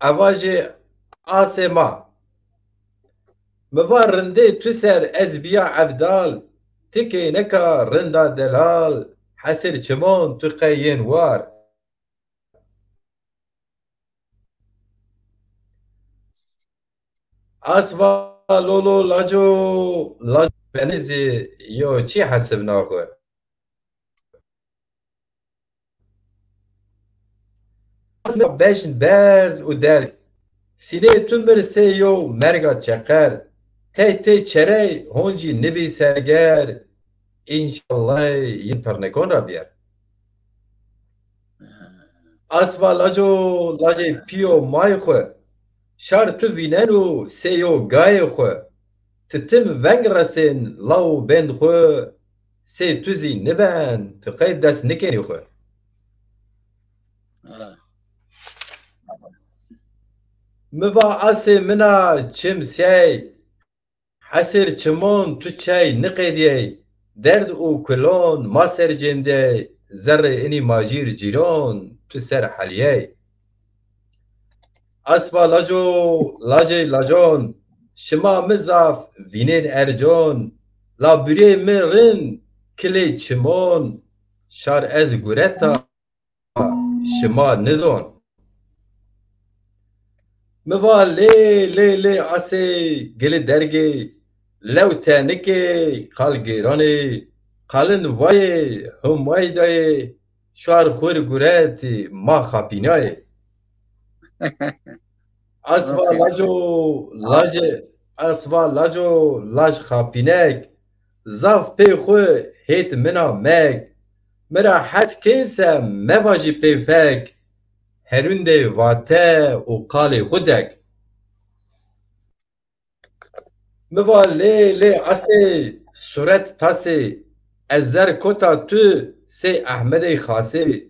اواجه آسما مبار رنده تو سر از بیا عبدال تکی نکا رندا دلال حسر چمون تو قین وار اسوا لولو لاجو بنزي يو چی حسب ناخوه بجن برز و در سینه تو مرسه یو مرگا چقر te çere honci nebi serger inşallah yin pernekon rabiyer. Asva laje piyo may xwe şar tu vînenu seyo gayê xwe titim veng resên law bend xwe sê tu zî niben tu qey dest nikenî xwe. Miva asê mina çim sey hesir çimon tu çey niqêdiyey derd û kulon ma ser cêmde zerrê inî majîr cîron tu ser heliyey. Asva lajê lajon şima mi zaf vînên erjon la bûrê mi rin kilê çimon şar ez gureta şima nidon. Miva lê asê gilê dergê lew tenekê qal gêranê qalin wayê him way dayê şar xwir guretî ma xapînayê. Asva lajo laj xapînek zaf pê xwe hêt mina mek mira hez kêse meva jî pê fek herûndê vate û qalê xudek. Miva lê asê suret tasê ez zer kota tu sê Ehmedê xasê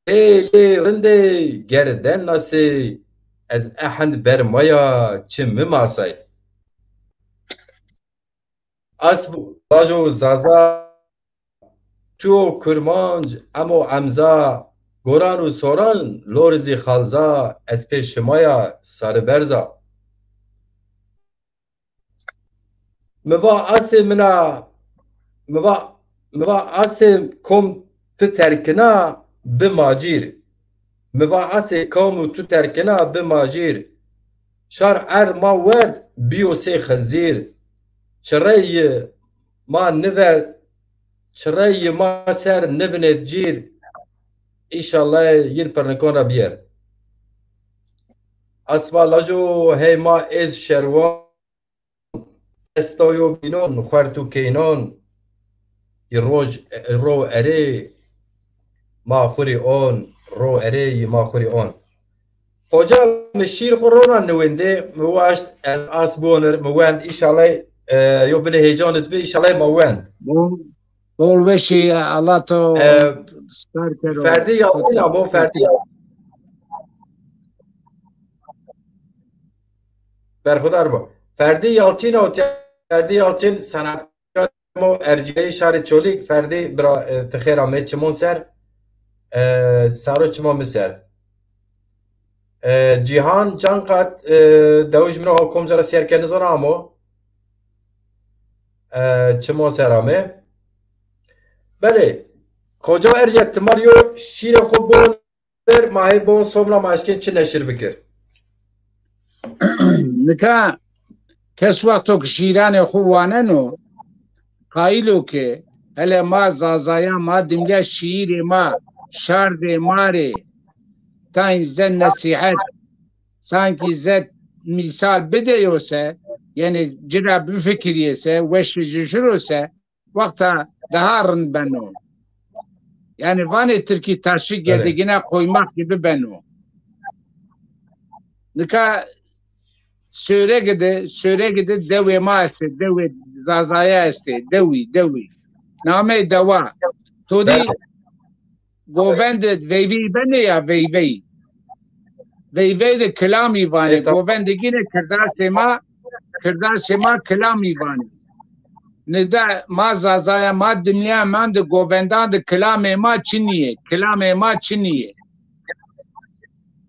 lê rindê gerden nasê ez ehend bermaya çim mi masay. Asv lajo zaza tu kurmanc emo emza goran û soran lorizî xalza ez pê şimaya sarıberza. Miva asê kom tu terkina bi macîr. Miva asê kom tu terkina bi macîr. Şar er ma werd biyo sê xinzîr. Çireyê ma ser nivinê cîr. İnşallah yin pernekon rabiyer. Asva lajo hey ma ez şerwan Estoyo bînon xwertû kênon roj ro erê ma xurî on ro erê ma xurî on. Hoca mi şîr xwe rona niwendê mi waşt as bonir mi wend îşallah yo binê hêjaniz bê îşallah ma wend. Bol veşî Allah to ferdî yalçîn amo ferdî berxudar ba. Ferdî Yalçîn Ferdî Yalçîn senatkar Erciyeyê şarê Çolîk Ferdî bira tixêra me çimon ser saro çima min ser. Cîhan can qat dewî ji min re kom jara sêrke nizana amo çimon sera me. Belê Xoca Erciyes timar yo şîrê xwe bon ber mahê bon somra maşkên çi neşir bikir. Nika kes vakto şîranê xwe waneno qayîlo ke hele ma zazaya ma dimle şîrê ma şardê marê tan zen nesihet sanki zet misal bideyose yani cira bifikriyese weş jişirose vakta daha rın beno. Yani vane Türkiye taşı gedigine koymak gibi beno. Nika söyle gide devi ma este devi zazaya este devi name deva todi govende veyvi bene ya veyvi de kelami vane govende gine kirdar sema kelami vane nida ma zazaya ma dimliya man de govendan de kelame ma çiniye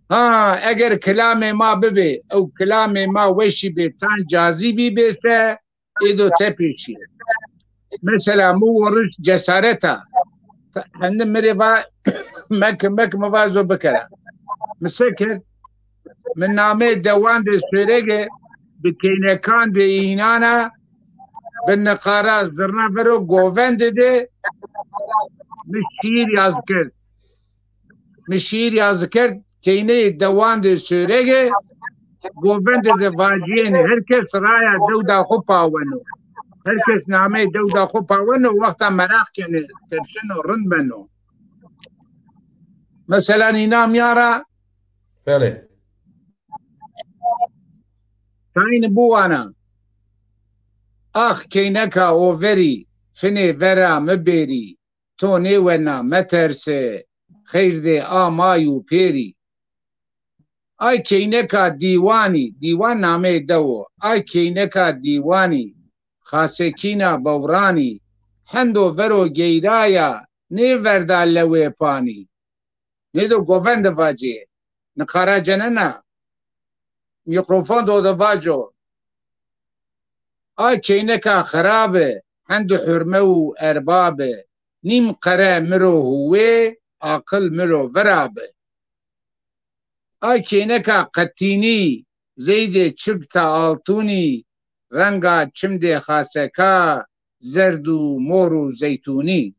ha eğer kelame ma bebe o kelame ma veşi be tan cazibi beste edo tepeşi mesela mu vuruş cesareta hende mereva mek mavazo bekara مسكر من نامه دوان de sürege bi keynekan de inana بالنقارة زرنا برو govend de mişir yazkır keyne devan de sürege گوبند زواجین هرکس رایا دودا خو پاونو هرکس نامه دودا خو پاونو وقتا مراخ کنه ترشن و رند بنو مثلا اینا میارا بله تاین بوانا اخ کینکا اووری فنی ورا مبیری تو نیونا مترسه خیر ده آمایو پیری آی کینکا دیوانی دیوان نامه دو آی کینکا دیوانی خاسکینا بورانی هندو ورو گیرایا نی وردا لوی پانی نیدو گووند واجه نقارا جننا میکروفون دو دواجو آی کینکا خرابه هندو حرمه و اربابه نیم قره مرو هوه عقل مرو ورابه آی کینکا قتینی زید چرکتا آلتونی رنگا چمده خاسکا زرد و مور و زیتونی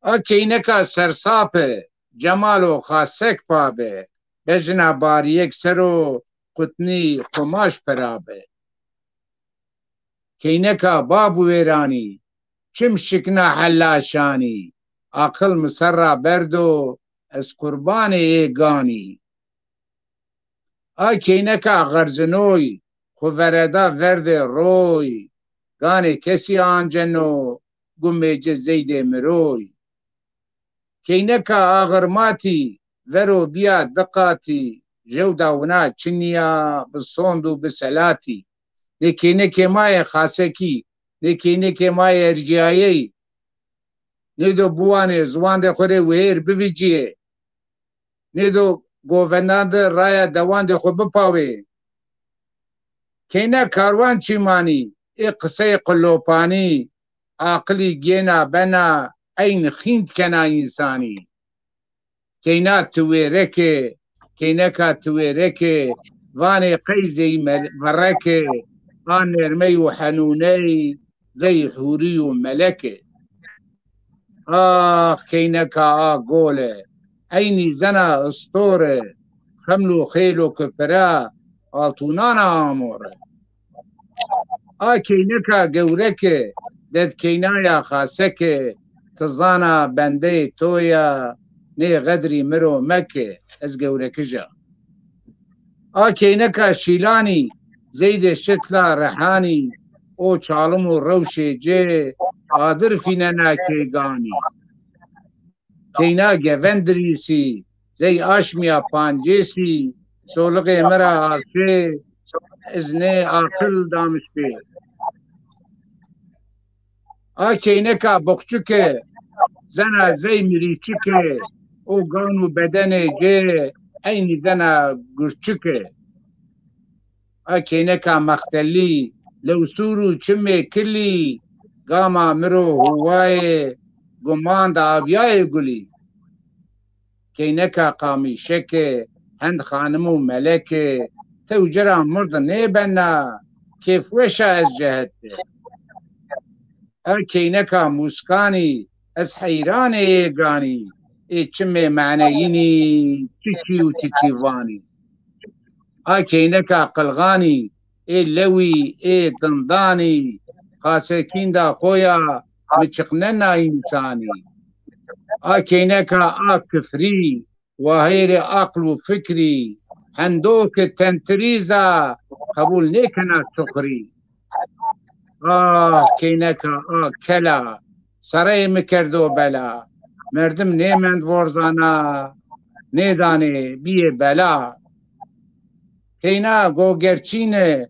آی کینکا سرساپه جمال و خاسک پابه بجنا باریک سرو قطنی قماش پرابه کینکا بابو ویرانی چم شکنا حلاشانی عقل مسرع بردو از قربان ایگانی آی کینکا غرزنوی خووردا ورد روی گانه کسی آنجنو گمیج زید مروی کینکا آغرماتی ورو بیا دقاتی جودا ونا چنیا بسوندو بسلاتی نکینکه مای خاسکی نکینکه مای ارجیایی نیدو بوانه زوان ده خوره ویر ببیجیه نیدو گووندان ده رای دوان ده خو بپاوه کینه کاروان چیمانی ای قصه قلوپانی عقلی گینا بنا این خیند کنا انسانی کینه تویرکه کینه که تویرکه وانه قیزی مرکه آن نرمی و حنونی زی حوری و ملکه آخ کینکا گوله عینی زنا اسطوره خملو خیلو کپرا آلتونانا آموره کینکا گورکه دد کینایا خاسکه تزانا بنده تویا نی غدری مرو مکه از گورکه جا کینکا شیلانی زید شتلا رحانی او چالم و روش جه آدر فیننا کیگانی کینا گوندریسی زی آشمیا پانجیسی سولق مرا آشه ازنه عقل دامش بی کینکا بخچکه زنا زی مریچکه او گانو بدن جه اینی زنا گرچکه کینکا مختلی لو سورو چمه کلی گاما مرو هوای گمان دا آبیای گلی کینکا قامیشکه هند خانمو ملکه تو جرا مرد نیبنا کیف وشا از جهده کینکا موسکانی از حیران ایگانی ای چمه معنیینی چیچی و چیچیوانی کینکا قلغانی ای لوی ای دندانی خاسکین دا خویا مچقننا انسانی کینکا کفری وهیر عقل و فکری هندوک تنتریزا قبول نیکنا سخری کینکا کلا سرای مکردو بلا مردم نیمند ورزانا نیدانه بیه بلا کینا گوگرچینه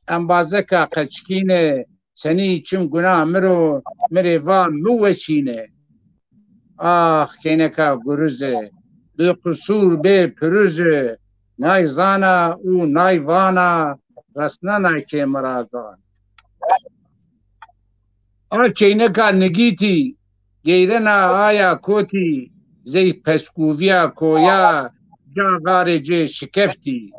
انبازکا قچکینه سنی چم گناه مرو مریوان موچینه کینکا گروزه به قصور به پروزه نای زانا او نای وانا رسنانا که مرازان کینکا نگیتی گیرنا آیا کوتی زی پسکوویا کویا جا غار جه شکفتی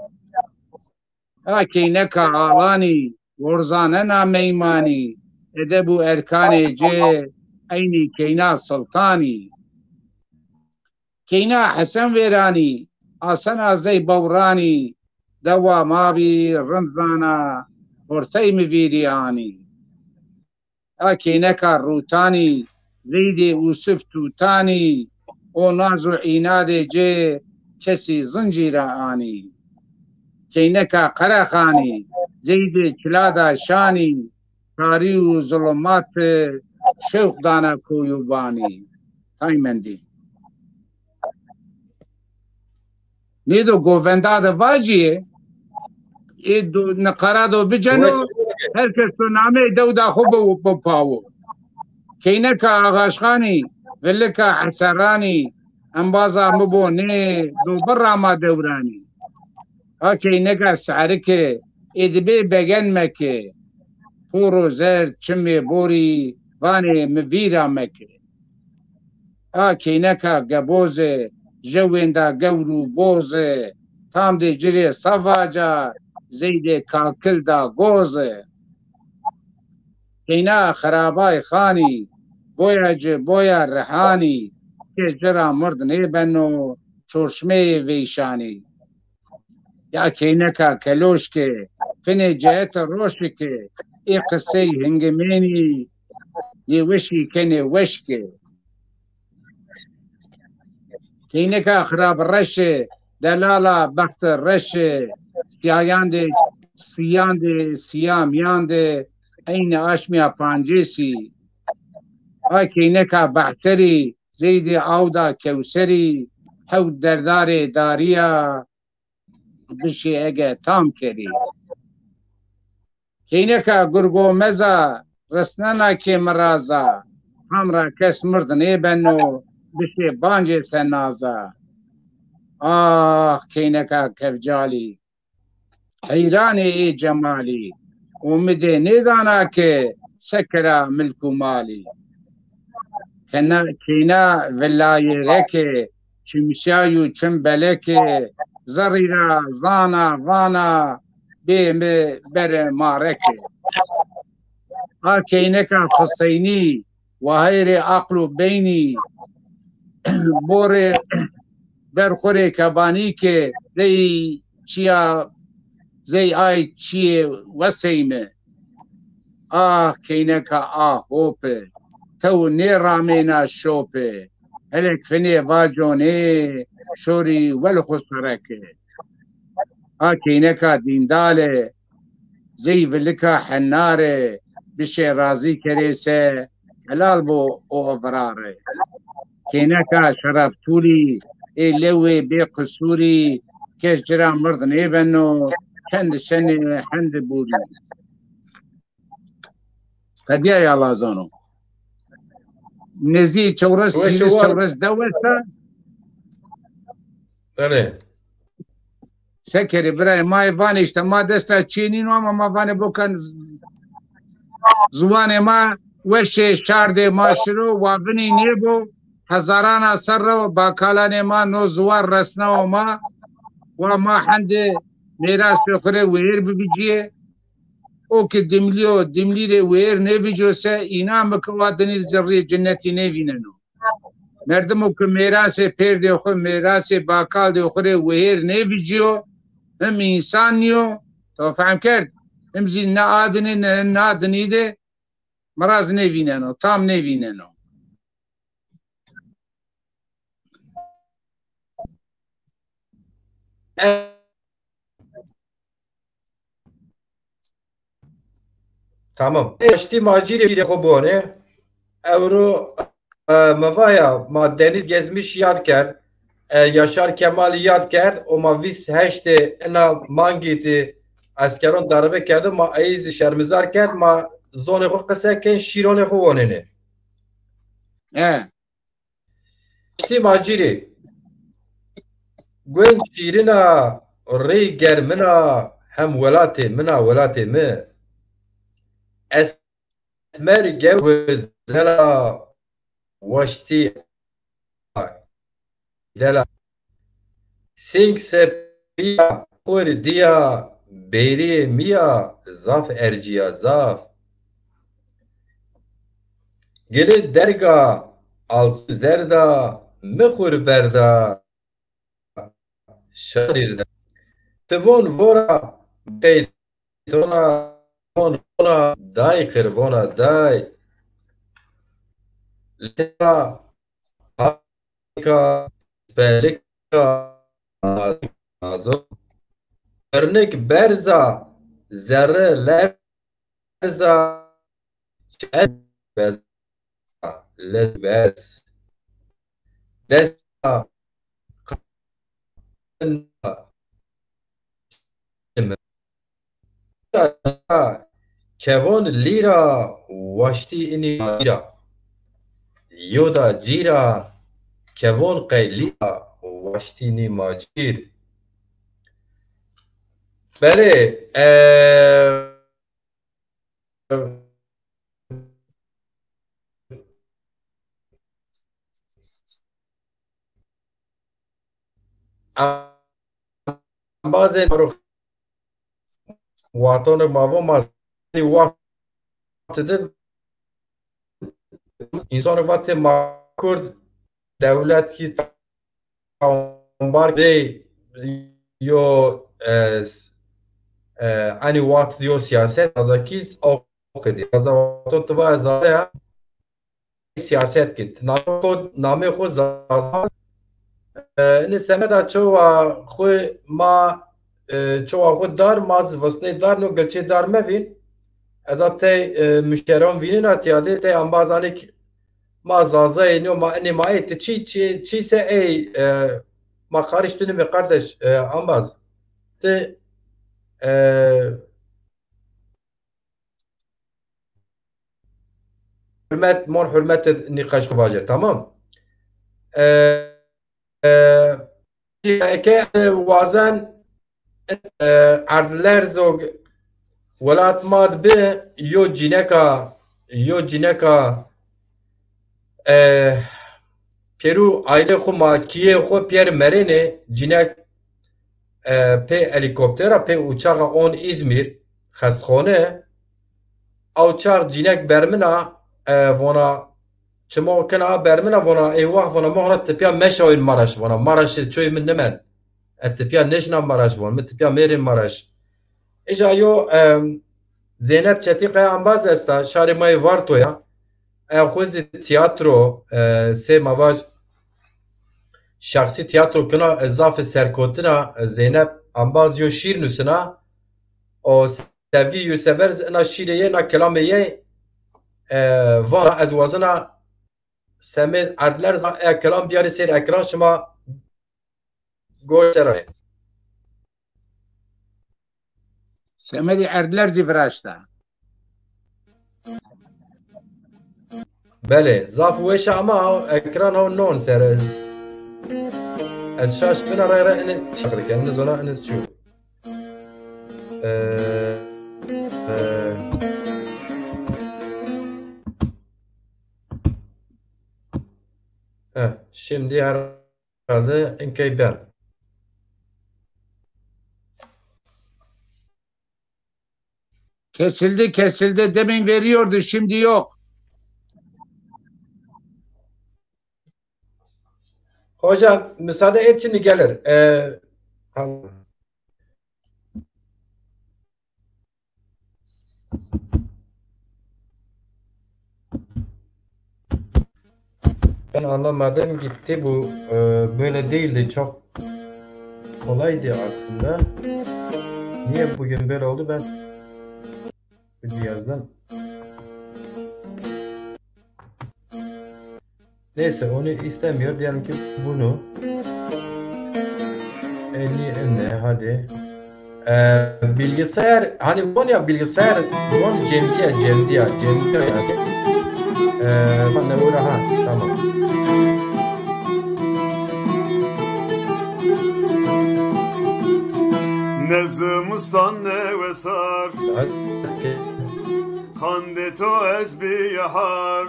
کینکا آلانی ورزاننا میمانی ادبو ارکان جه اینی کینا سلطانی کینا حسن ویرانی آسنا زی بورانی دوا ماوی رمزانا ورتی مویریانی آکینکا روتانی زید اوسف توتانی او نازو عیناد جه کسی زنجیر آنی کینکا قرخانی زید کلادا شانی تاری و ظلمات شوق دانا کویوبانی تایمندی نیدو گووندا دا واجیه ای دو نقرا دو بجنو هر کس تو نامه دو دا خوب بپاو کینکا آغاشخانی ولکا حسرانی انبازا مبونه دو برا ما دورانی ها کینکا سعرکه ادبی بگن مکه پورو زرد چمی بوری وانی مویرا مکه ها کینکا گبوزه جویندا گورو بوزه تام دی جری سواجا زید کاکل دا گوزه کینا خرابای خانی بویا رحانی که جرا مرد نیبنو چورشمه ویشانی یا کینکا کلوش که فنی جهت روش که ای قصه هنگمینی یه وشی کنی وش که کینکا خراب رشه دلالا بخت رشه سیامیان ده این آشمیا پانجیسی کینکا بحتری زید آودا کوسری حود دردار داریا بشی اگه تام کری کینکا گرگو مزا رسنانا که مرازا همرا کس مرد نیبنو بشی بانجی سنازا کینکا کفجالی حیرانی ای جمالی اومده نیدانا که سکرا ملکو مالی کینا ولای رکه چمشایو چم بلکه زریرا زانا وانا بیم بر مارکه کینکا حسینی وهیر عقل بینی بور برخوره کبانی که زی چیا زی آی چیه وسیمه کینکا هوپه تو نیرامینا شوپه هلک فنی واجونه شوری والخسرکه کینکا دینداله زی ولکا حناره بشه رازی کریسه حلال بو او براره کینکا شراب توری ای لوی بی قصوری کش جرا مرد نیبنو کند شنی حند بوری قدیا یا لازانو نزی چورس سیزیز چورس دوستا بله سکری برای مای وانشتا ما دستا چینینو اما ما وانه بکن زوان ما وشه شارد ما شروع وابنی نیبو هزاران اثر رو باکالان ما نو زوار رسنا و ما حند میراث بخوره ویر ببیجیه او که دملی ره ویر نویجو سه اینا مکوا دنیز جری جنتی نویننو مردمو که میراث پیر دیو خو میراث باکال دیو خوره ویر نویجیو هم انسانیو تو فهم کرد هم زی نا آدنی ده مراز نویننو تام نویننو Tamam. Eşti maciri khobone. Evro mavaya ma deniz gezmiş yad kerd. Yaşar Kemal yad kerd. O ma vis heşte ena mangiti askeron darbe kerdi. Ma eiz şermizar kerd. Ma zone xo qeseken şirone khobone. Eşti maciri. Gwen şirina rey germina hem velate mina velate mi. Esmer gevz zela vaşti dela sing sepiya kurdiya beri miya zaf erciya zaf gele derga alt zerda mekhur berda şarirde. Tivon vora beydona vona day kırvona day. Lita harika spelika nazo. Örnek berza zerre lerza berza lezbez desta kevon lira vaşti ini lira yoda cira kevon qey lira vaşti ini macir bere bazen واتون ماوا مازنی وقت ده انسان وقت ما کرد دولت کی تنبار ده یو انی وقت دیو سیاست از کیس او کدی از وقت تو باز سیاست کت نام خود زازان نسمه چو خو ما çoğu خود دار ماز وسنه دار نو گلچه دار مبین از ته مشتران وینن اتیاده ته انبازانه مازازه نو ما نمایت چی سه ای ما خارج تونه می قردش انباز ته حرمت نقاش باجر tamam که وازن عرلر زوج ولات ماد به یو جینکا پیرو aile خو ماکیه خو پیر مرینه جینک pe helikoptera pe uçağa on İzmir xastxone او çar cinek bermina vona çimo kana bermina vona eyvah vona mohrat tepiya meşoyl Maraş vona Maraş çoy min nemen tepiya nejna Maraş von mit tepiya merin Maraş eja yo Zeynep Çetiqe ambaz esta şarimay vartoya xozi tiyatro se mavaj şahsi tiyatro kına ezafe serkotina Zeynep ambaz yo şiir nusina o sevgi yursever na şiireye na kelameye vana ez wazına semed adler za kelam biyari ser ekran şima goşeray Semedi erdler zivraşta. Bele zaf weşa ama ekran o non ser الشاش بنا رايرة إن شغلك يعني زولا إن تشوف şimdi herhalde inkey ben Kesildi demin veriyordu şimdi yok. Hocam müsaade et şimdi gelir. Ben anlamadım gitti bu böyle değildi çok kolaydı aslında. Niye bugün böyle oldu ben bu cihazdan neyse onu istemiyor diyelim ki bunu 50 ne hadi bilgisayar hani bu ya bilgisayar bu cemdiye yani bana uğra ha tamam Nezmustan ne vesar Kandeto ezbi yahar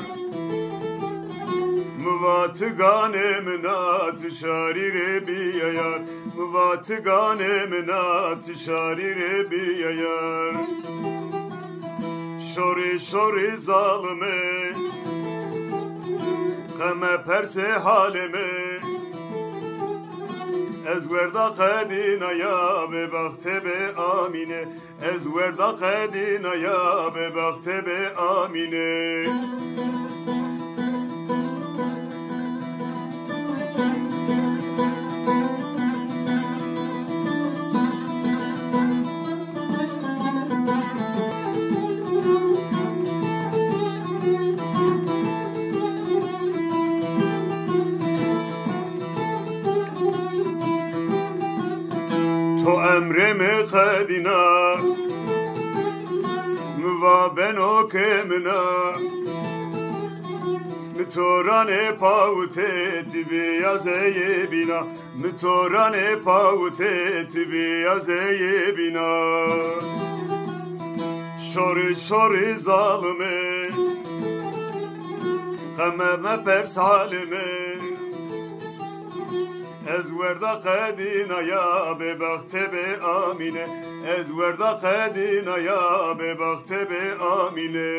Muvatıgane minat şarire bi yayar Muvatıgane minat şarire bi yayar Şori zalime Keme perse halime Ez verda qedina ya be bakhte be amine Ez verda qedina ya be bakhte be amine تو emrimi qedina Mva beno kemina Mitorane paute tibi yazeye bina Mitorane paute tibi yazeye bina Şori şori zalime Kememe pers halime Ez verda qedina ya be bakhte be amine Ez verda qedina ya be bakhte be amine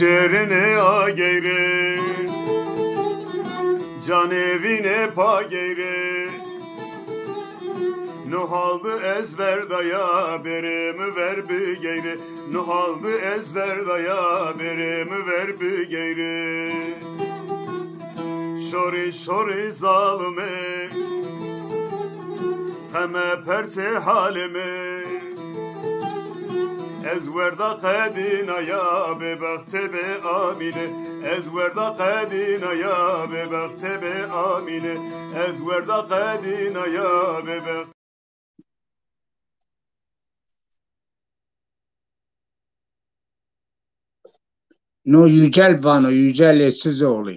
Şerine a geyre Can evine pa geyre Nuhaldı ezver daya beremi ver bir geyre Nuhaldı ezver daya beremi ver bir geyre Şori şori zalime Heme perse halime Ez verda qedina ya be bakhte be amine Ez verda qedina ya be bakhte be amine Ez verda qedina ya be bakhte No yücel vano, yücel esiz oğlu.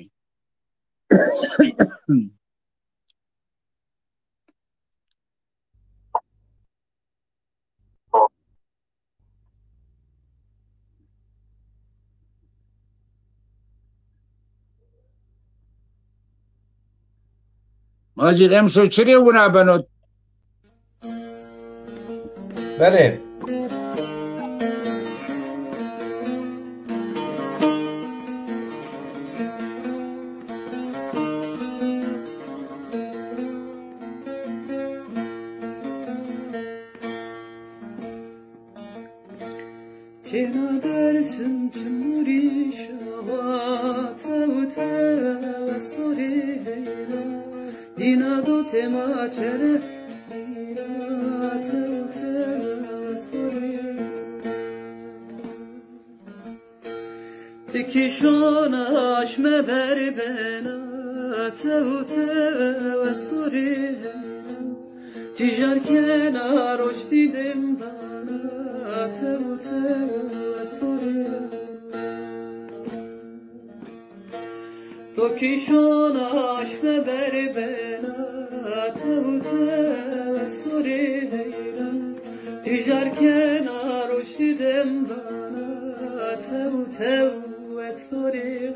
Mazir emşo çire vuna benot. Bene. Cena dersin cumhuri şahat ve sori heyra Dina do tema çere ve sori Teki şona aşme ber bena ve sori heyra Tijar kenar hoş didim bana ve sori To kişona aşme ber bena ve sori heyran Tijar kenar hoş didim bana ve sori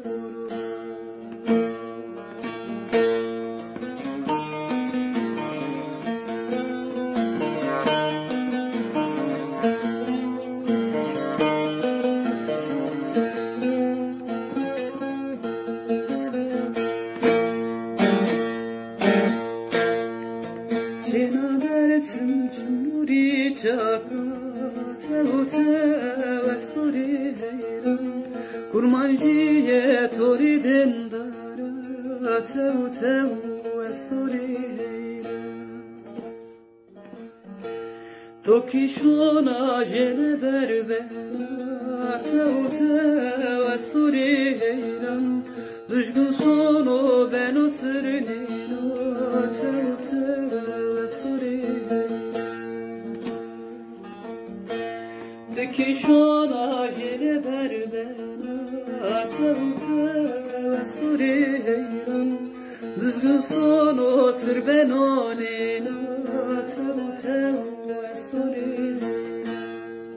kurban Kurmanciye tori dendara tev ve sori heyra Toki şona jene berbera tev ve sori heyran Düşgün sonu ben o sırnino tev ve sori heyran Teki şona jene berbera ve sori heyran Düzgün sonu sır ben onina tev ve sori heyran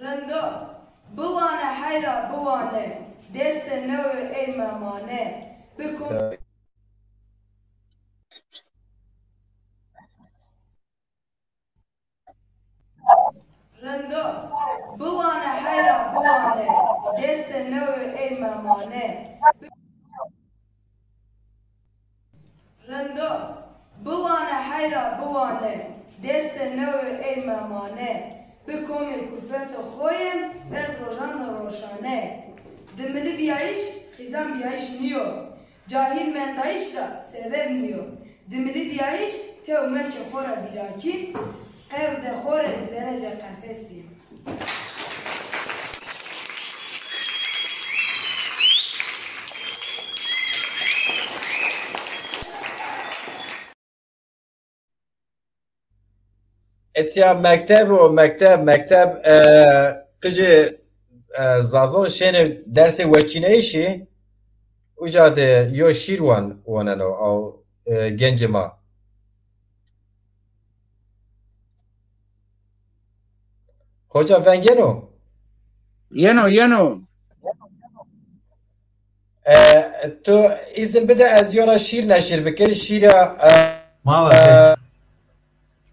رندا بوانه حیرا بوانه دست نو ای مامانه بکن رندا بوانه حیرا بوانه دست نو ای مامانه رندا بوانه حیرا بوانه دست نو ای مامانه بکومی کلفت خویم از روشان روشانه دملی بیایش خیزم بیایش نیو جاهیل من دایش را سبب نیو دملی بیایش تو من که خورا بیراکی قیب ده خور زرج قفسی اتیا مکتب قجه زازان شین درس وچینه ایشی اوجاد یو شیروان واننو او گنج ما خوجا ونگینو ینو تو izin bide ez yora şiir neşir bikir şiira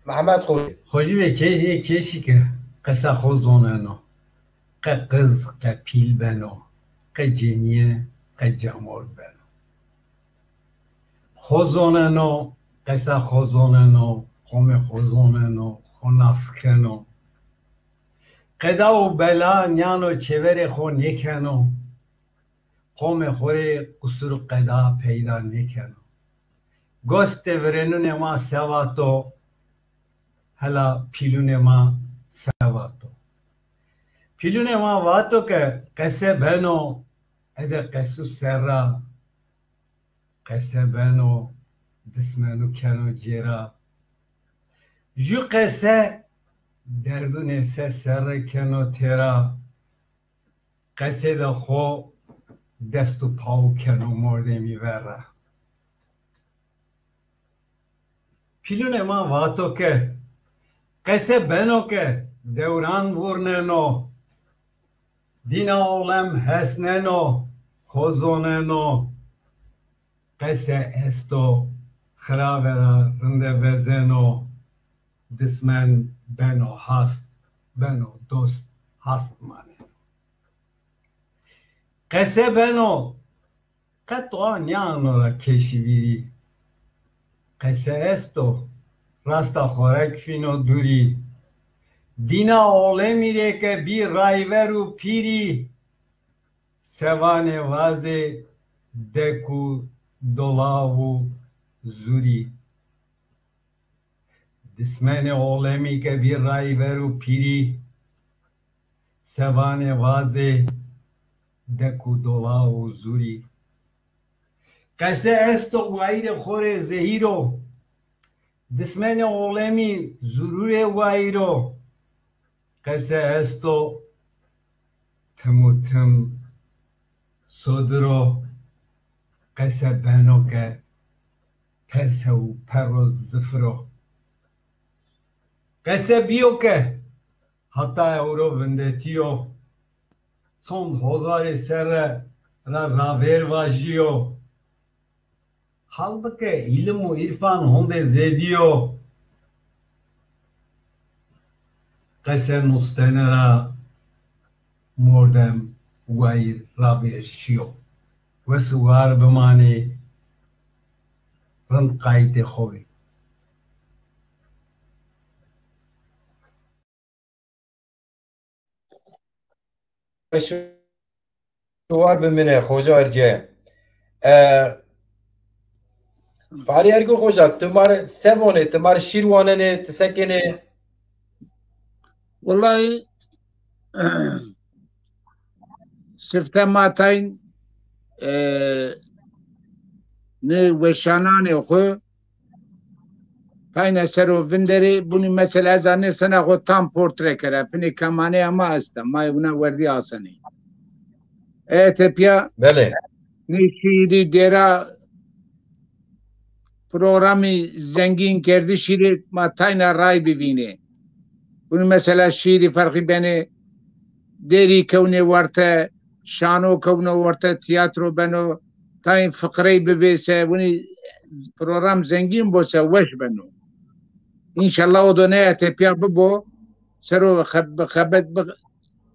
محمد خوی خوشی به کشی که قصه خوزوننو که قز که پیل بنو که جنیه که جمال بنو خوزوننو قصه خوزوننو قوم خوزوننو خونسکنو قدا و بلا نیانو چور خون یکنو قوم خوری قصر قدا پیدا نکنو گست ورنو نما سواتو هلا پیلون ما سواتو پیلون ما واتو که قصه بنو اده قصو سرا قصه بنو دسمنو کنو جیرا جو قصه دردون سه سر کنو تیرا قصه ده خو دست و پاو کنو مرده میوره پیلون ما واتو که قصه بنو که دوران ورننو دین عالم حسننو خوزوننو قصه استو خراورا رنده وزنو دسمن بنو هست بنو دوست هست منه قصه بنو قطعا نیانو را کشی بیری قصه استو راستا خورک فینو دوری دینا عالمی ره که بی رایور و پیری سوان وازه دکو دلاو زوری دسمن عالمی که بی رایور و پیری سوان وازه دکو دلاو زوری قصه استو وایر خور زهیرو دسمن عالمی ضرور وایرو قصه استو تموتم صدرو قصه بنو که پرسه و پروز زفرو قصه بیو که حتی اورو وندتیو سند هزار سر را راور واجیو halbuki ilim و irfan honde zediyo qese nustenera mordem vair rabeshiyo ve suvar bimani rand qayte khovi suvar bimine khoja erce Fahri Ergün Hoca, tımar sevone, tımar şirvanene, tesekene. Vallahi sifte matayn ne veşanane oku Tayne sero vinderi bunu mesela zanne sana ko tam portre kere. Pini kamane ama asta. May buna verdi asani. Tepya. Bele. Nişiri dera programı zengin kerdi şiiri ma tayna ray bibine. Bunu mesela şiiri farkı beni deri kevne varta şano kevne varta tiyatro beno tayin fıkrayı bibese bunu program zengin bose weş beno. İnşallah o döneye tepya bu sero xabet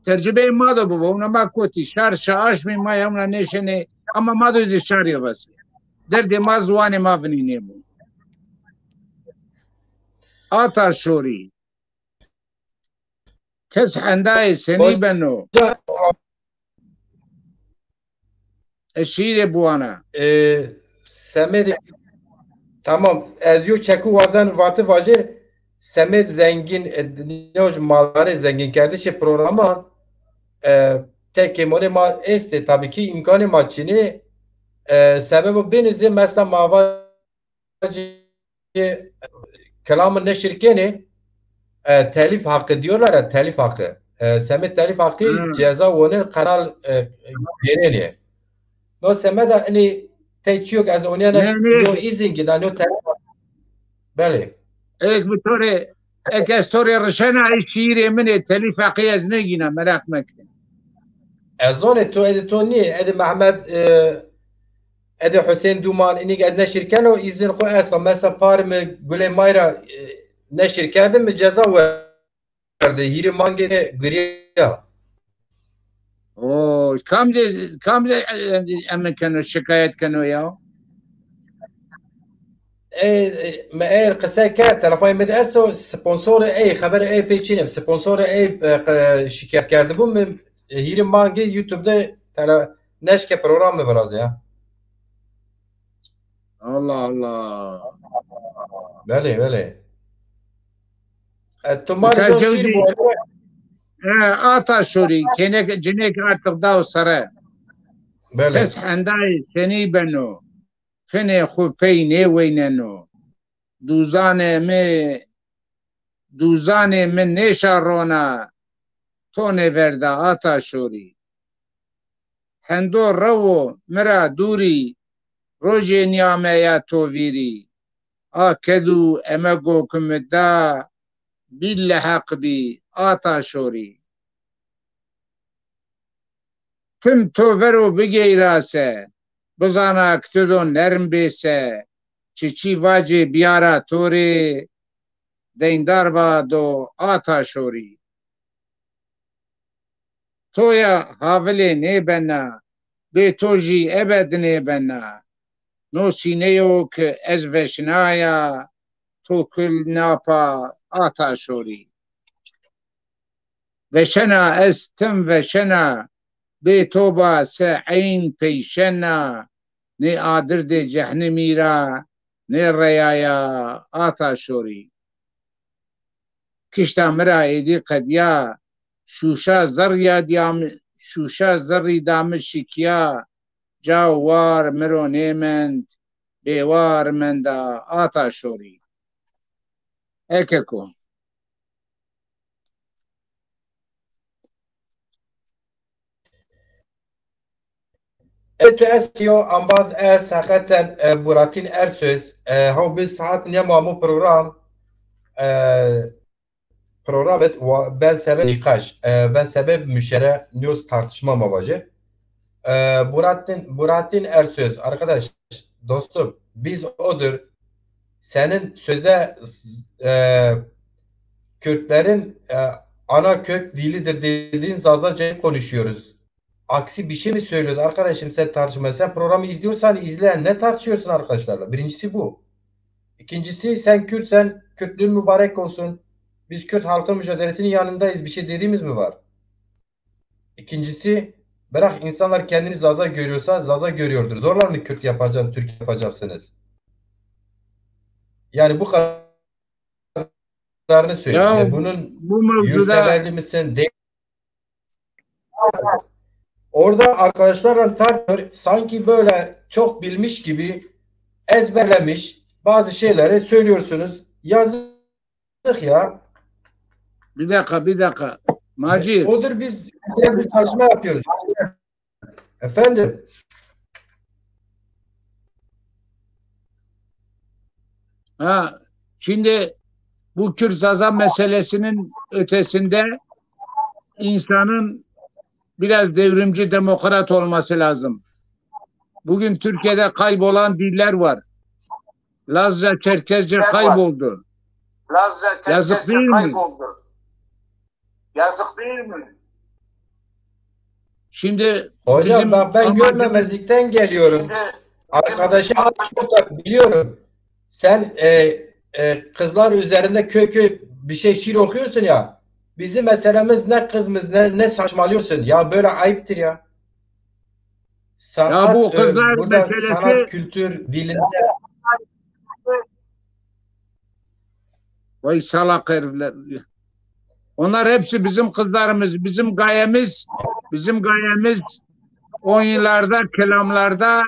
tercübe ma da bu ona ma koti şar şaş mi ma yamna neşene ama ma da şari rası. Derdi ma zuane ma vini bu. Ata şori. Kes handai seni beno. Eşire bu ana. Semed tamam. Ezyur çeku vazan vatı vajir Semed zengin noj malları zengin kardeşi programı tek mone ma este tabii ki imkanı maçını sebebi benizi mesela mavacı kelamın neşirkeni telif hakkı diyorlar ya telif hakkı. Semed telif hakkı ceza onun karar yerine. No Semed hani teçiyor az onun no izin gidan no telif. Bale. Ek bitore ek story rşana şiiri min telif hakkı yazne yine merak mekne. Azone to editoni ed Mehmet ed Hüseyin Duman ini qed neşir kano izin xo asla mesela parmı Gule Mayra neşir kerdim mi ceza verdi. Hiri mange griya. Oo kamde emin kano şikayet kano ya. ما ايه القصه كانت تلفون مد اسو سبونسور اي خبر اي بيچينم سبونسور اي شikayet کرده بوم هیرم مانگی یوتیوب'da تلا نشک program mı var ya? Allah Allah. Bele. Tomar şiir bu. Ata şori kenek cinek artık da sara. Bele. Kes handai seni beno. Fene xupey ne weyneno. Duzane me neşarona. Tone verda ata şori. Hendo ravo mera duri. Roje niyameya toviri. Akedu emego kumda. Bille hakbi ata şori. Tim to vero bigeyrase. Bızana ktudon nerm bese. Çiçi vaci biyara tori. Deyndar do ata şori. Toya havile ne bena. Be toji ebed ne bena. No sineyo ke ez veşnaya. To kül napa ata şori. Veşena ez tim veşena. Be toba se ayn peyşena. Ne adir de cehennemira. Ne reyaya ata şori. Kişta mera edi kadya. Şuşa zarri damı şikya. Cawar mero nemend. Bevar menda ata şori. Ekeko. Esyo ambaz hakikaten Buratin Ersöz hav bir saat ne mamu program et ben sebep nikaş ben sebep müşere news tartışma mavacı Buratin Ersöz arkadaş dostum biz odur senin sözde Kürtlerin ana kök dilidir dediğin Zazaca konuşuyoruz. Aksi bir şey mi söylüyoruz arkadaşım sen tartışma. Sen programı izliyorsan izleyen ne tartışıyorsun arkadaşlarla? Birincisi bu. İkincisi sen Kürtsen Kürtlüğün mübarek olsun. Biz Kürt halkın mücadelesinin yanındayız. Bir şey dediğimiz mi var? İkincisi bırak insanlar kendini Zaza görüyorsa Zaza görüyordur. Zorla mı Kürt yapacaksın, Türk yapacaksınız? Yani bu kadarını söyleyeyim. Bunun yurtseverli misin? Orada arkadaşlarla tartışıyor. Sanki böyle çok bilmiş gibi ezberlemiş bazı şeyleri söylüyorsunuz. Yazık ya. Bir dakika. Macir. Odur biz bir çalışma yapıyoruz. Efendim. Ha, şimdi bu Kürt Zaza meselesinin ötesinde insanın biraz devrimci demokrat olması lazım. Bugün Türkiye'de kaybolan diller var. Lazca, Çerkezce kayboldu. Yazık değil mi? Yazık değil mi? Şimdi hocam ben görmemezlikten geliyorum. Arkadaşı az çok da biliyorum. Sen kızlar üzerinde köy bir şey şiir okuyorsun ya. Bizim meselemiz ne kızımız ne saçmalıyorsun. Ya böyle ayıptır ya. Sanat, ya bu kızlar burada meselesi, sanat, kültür, dilinde. Vay salak herifler. Onlar hepsi bizim kızlarımız. Bizim gayemiz 10 yıllarda, kelamlarda,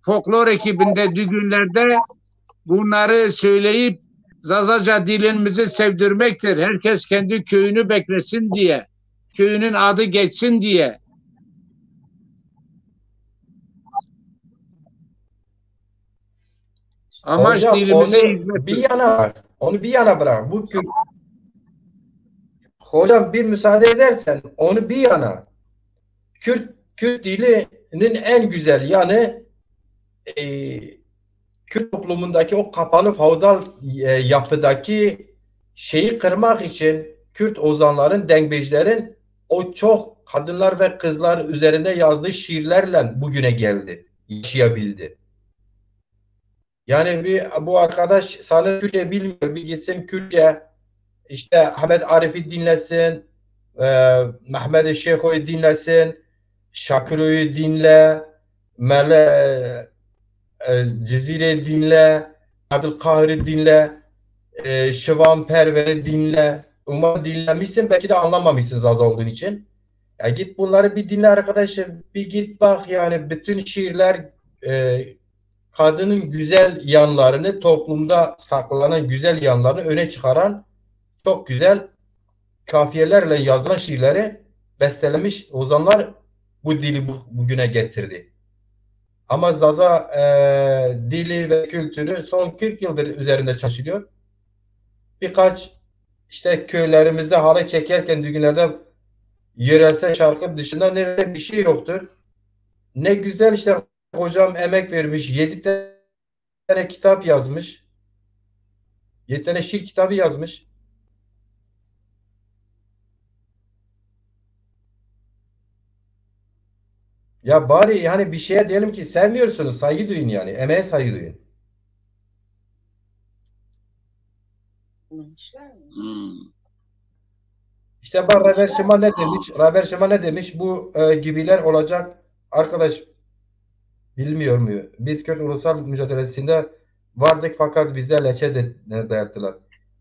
folklor ekibinde, düğünlerde bunları söyleyip Zazaca dilimizi sevdirmektir. Herkes kendi köyünü beklesin diye. Köyünün adı geçsin diye. Amaç hocam, dilimize onu bir yana bırak. Hocam bir müsaade edersen onu bir yana. Kürt dilinin en güzel yanı Kürt toplumundaki o kapalı feodal yapıdaki şeyi kırmak için Kürt ozanların, dengbejlerin o çok kadınlar ve kızlar üzerinde yazdığı şiirlerle bugüne geldi, yaşayabildi. Yani bu arkadaş sanırım Kürtçe bilmiyor, bir gitsin Kürtçe, işte Ahmet Arif'i dinlesin, Mehmet Şeyho'yu dinlesin, Şakir'i dinle, Cezire dinle, Abdülkahir'i dinle, Şıvan Perver'i dinle. Umarım dinlemişsin, belki de anlamamışsın az olduğun için. Ya git bunları bir dinle arkadaşım, bir git bak, yani bütün şiirler kadının güzel yanlarını, toplumda saklanan güzel yanlarını öne çıkaran çok güzel kafiyelerle yazılan şiirleri bestelemiş ozanlar bu dili bugüne getirdi. Ama Zaza dili ve kültürü son 40 yıldır üzerinde çalışılıyor. Birkaç işte köylerimizde halay çekerken düğünlerde yöresel şarkı dışında nerede bir şey yoktur. Ne güzel işte hocam emek vermiş. 7 tane kitap yazmış. 7 tane şiir kitabı yazmış. Ya bari yani bir şeye diyelim ki sevmiyorsunuz, saygı duyun yani. Emeğe saygı duyun. İşte bak Raver Şıma ne demiş? Raver Şıma ne demiş? Bu gibiler olacak. Arkadaş bilmiyor mu? Biz Kürt ulusal mücadelesinde vardık fakat bizde leçe dayattılar.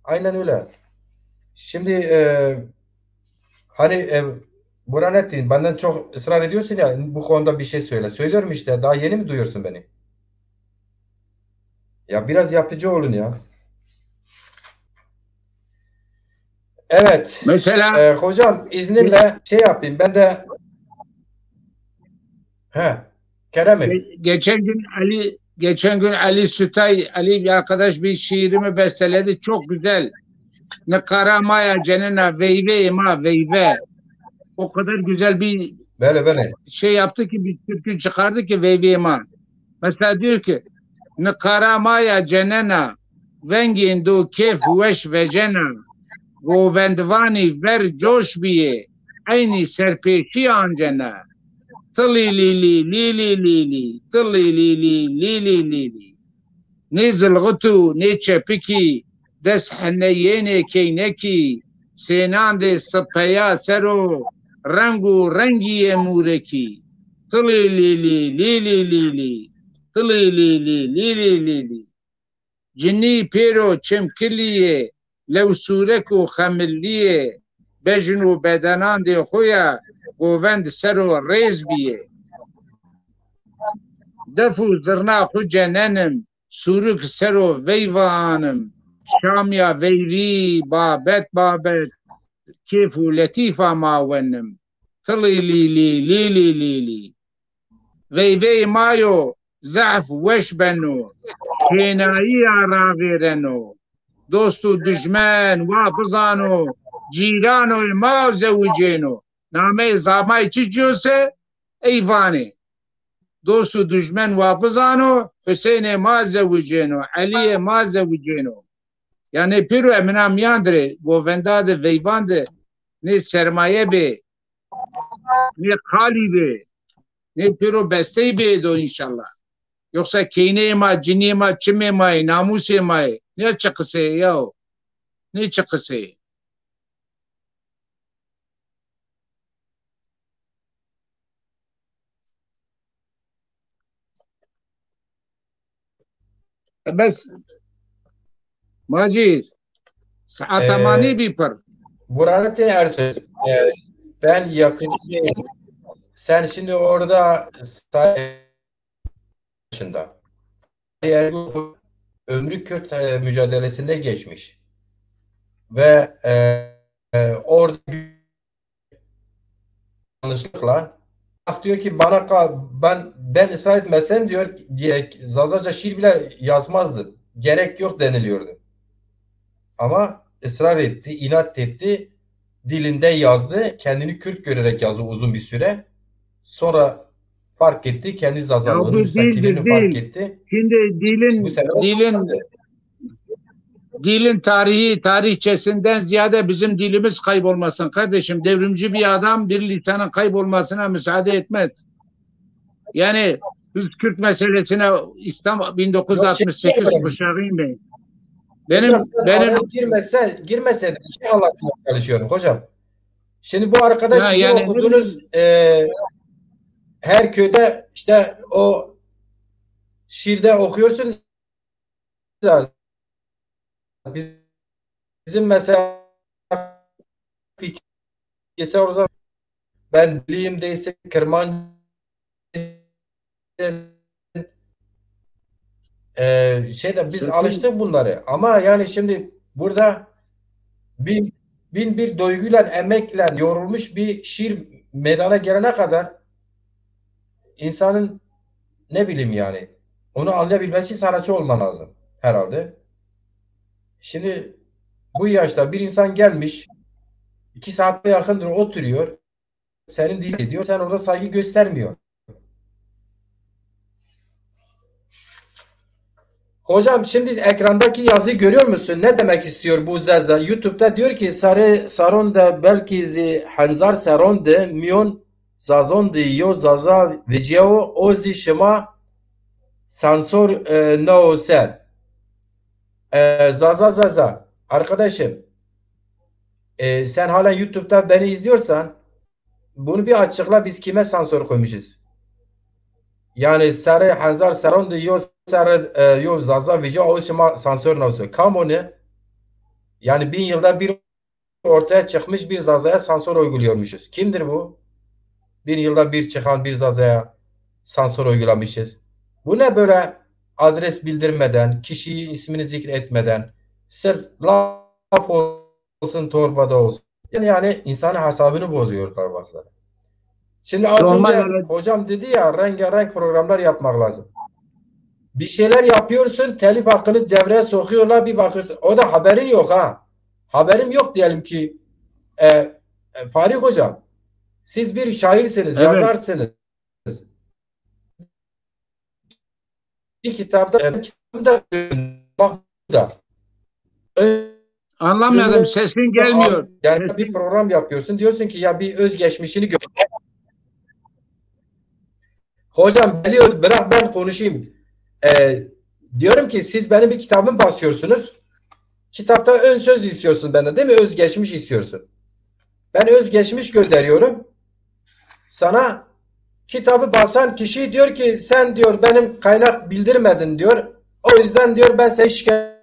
Aynen öyle. Şimdi hani Burhanettin, benden çok ısrar ediyorsun ya, bu konuda bir şey söyle. Söylüyorum işte, daha yeni mi duyuyorsun beni? Ya biraz yapıcı olun ya. Evet. Mesela hocam izninle şey yapayım. Ben de Kerem'im. Geçen gün Ali Sütay, Ali bir arkadaş bir şiirimi besteledi. Çok güzel. Ne karamaya cenena veyve ma veyve. O kadar güzel bir şey yaptı ki, bir türkü çıkardı ki veyve ma. Mesela diyor ki ne karamaya cenena vengin do kef veş ve cena govendvani ver coş biye aynı serpeşi ancena tili li li li li li li tili li li li li li li ne zılgıtu ne çepiki deshne yene keyneki senande sapaya sero rangu rangiye mureki tili li li li li li li tili li li li li li li cinni pero çemkiliye levsurek u xemilliye bejnu bedenan de xoya govend sero rez biye defu zırna xu cenenim suruk sero veyvanım Şamya veyvi babet babet kefu letifa mavennim tili li li li li li li veyvi mayo zaf veş benu kenayı aravireno dostu düşman ve bızano cirano ma zevceno name zamay çiçiyorsa eyvani dostu düşman ve bızano Hüseyin'e ma zevceno Ali'ye ma zevceno yani piru emina miyandre govendade veyvande ne sermaye be ne kali be ne piru besteyi be do inşallah yoksa keyne ma cini ma çime ma namuse ma ne çıkısı ya ne çıkısı bes Macir saatamani bir par Burhanettin Ersoy, ben yakın değilim. Sen şimdi orada yaşında. Ömrü Kürt mücadelesinde geçmiş. Ve orada yanlışlıkla diyor ki ben ısrar etmesem diyor Zazaca şiir bile yazmazdı. Gerek yok deniliyordu. Ama ısrar etti, inat etti. Dilinde yazdı. Kendini Kürt görerek yazdı uzun bir süre. Sonra fark etti. Kendi Zazalığını, müstakilliğini fark etti. Şimdi dilin tarihçesinden ziyade bizim dilimiz kaybolmasın kardeşim. Devrimci bir adam bir lisanın kaybolmasına müsaade etmez. Yani biz Kürt meselesine İstanbul 1968 kuşağıyım ben. Benim girmese bir şey anlatmaya çalışıyorum hocam. Şimdi bu arkadaş sizin yani, okuduğunuz her köyde işte o şiirde okuyorsunuz. Bizim mesela orada ben bileyim değilse Kırman biz alıştık bunları ama yani şimdi burada bin bir duyguyla emekle yorulmuş bir şiir meydana gelene kadar insanın ne bileyim yani onu anlayabilmesi sanatçı olman lazım herhalde. Şimdi bu yaşta bir insan gelmiş 2 saatte yakındır oturuyor senin dil diyor sen orada saygı göstermiyor. Hocam şimdi ekrandaki yazıyı görüyor musun? Ne demek istiyor bu Zaza? YouTube'da diyor ki saronda belki zi hanzar saronde miyon zazonde yo zaza video ozi şema sansor no sen. Zaza. Arkadaşım sen hala YouTube'da beni izliyorsan bunu bir açıkla biz kime sansör koymuşuz? Yani sarı hanzar saronde yo sarı yo zaza video oluşuma sansör nasıl? Kamone yani 1000 yılda bir ortaya çıkmış bir zazaya sansör uyguluyormuşuz. Kimdir bu? 1000 yılda bir çıkan bir zazaya sansör uygulamışız. Bu ne böyle adres bildirmeden, kişiyi ismini zikretmeden, sırf laf olsun torbada olsun. Yani insanın hesabını bozuyorlar bazıları. Şimdi az önce hocam dedi ya rengarenk programlar yapmak lazım. Bir şeyler yapıyorsun, telif hakkını devreye sokuyorlar bir bakıyorsun. O da haberin yok ha. Haberim yok diyelim ki Farik hocam siz bir şairsiniz, evet. Yazarsınız. Bir kitapta anlamadım sesin gelmiyor. Yani bir program yapıyorsun diyorsun ki ya bir özgeçmişini gör. Hocam biliyor bırak ben konuşayım. Diyorum ki siz benim bir kitabımı basıyorsunuz. Kitapta ön söz istiyorsun benden değil mi? Özgeçmiş istiyorsun. Ben özgeçmiş gönderiyorum. Sana kitabı basan kişi diyor ki sen diyor benim kaynak bildirmedin diyor. O yüzden diyor ben seni şikayet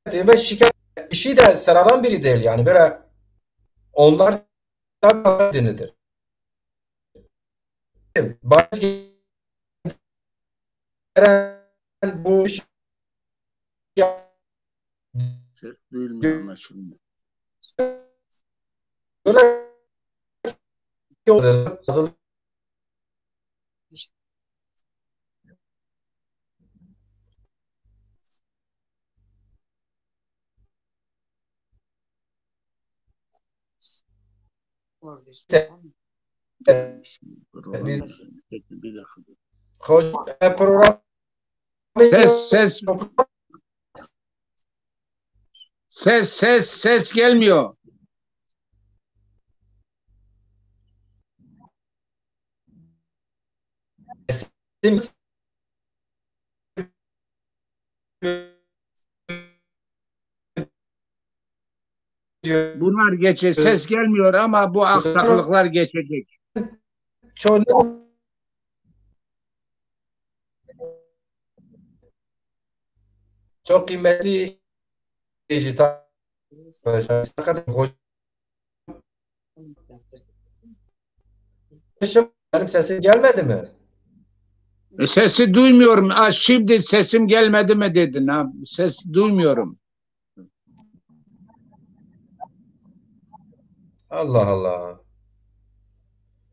ediyorum ve şikayet işi de sıradan biri değil yani böyle onlar da dinidir. Bu Ses duyulmuyor ama şimdi. Ses gelmiyor. Bunlar geçecek. Ses gelmiyor ama bu aksaklıklar geçecek. Çok kıymetli dijital benim sesim gelmedi mi? Sesi duymuyorum. Şimdi sesim gelmedi mi dedin ha? Ses duymuyorum. Allah Allah.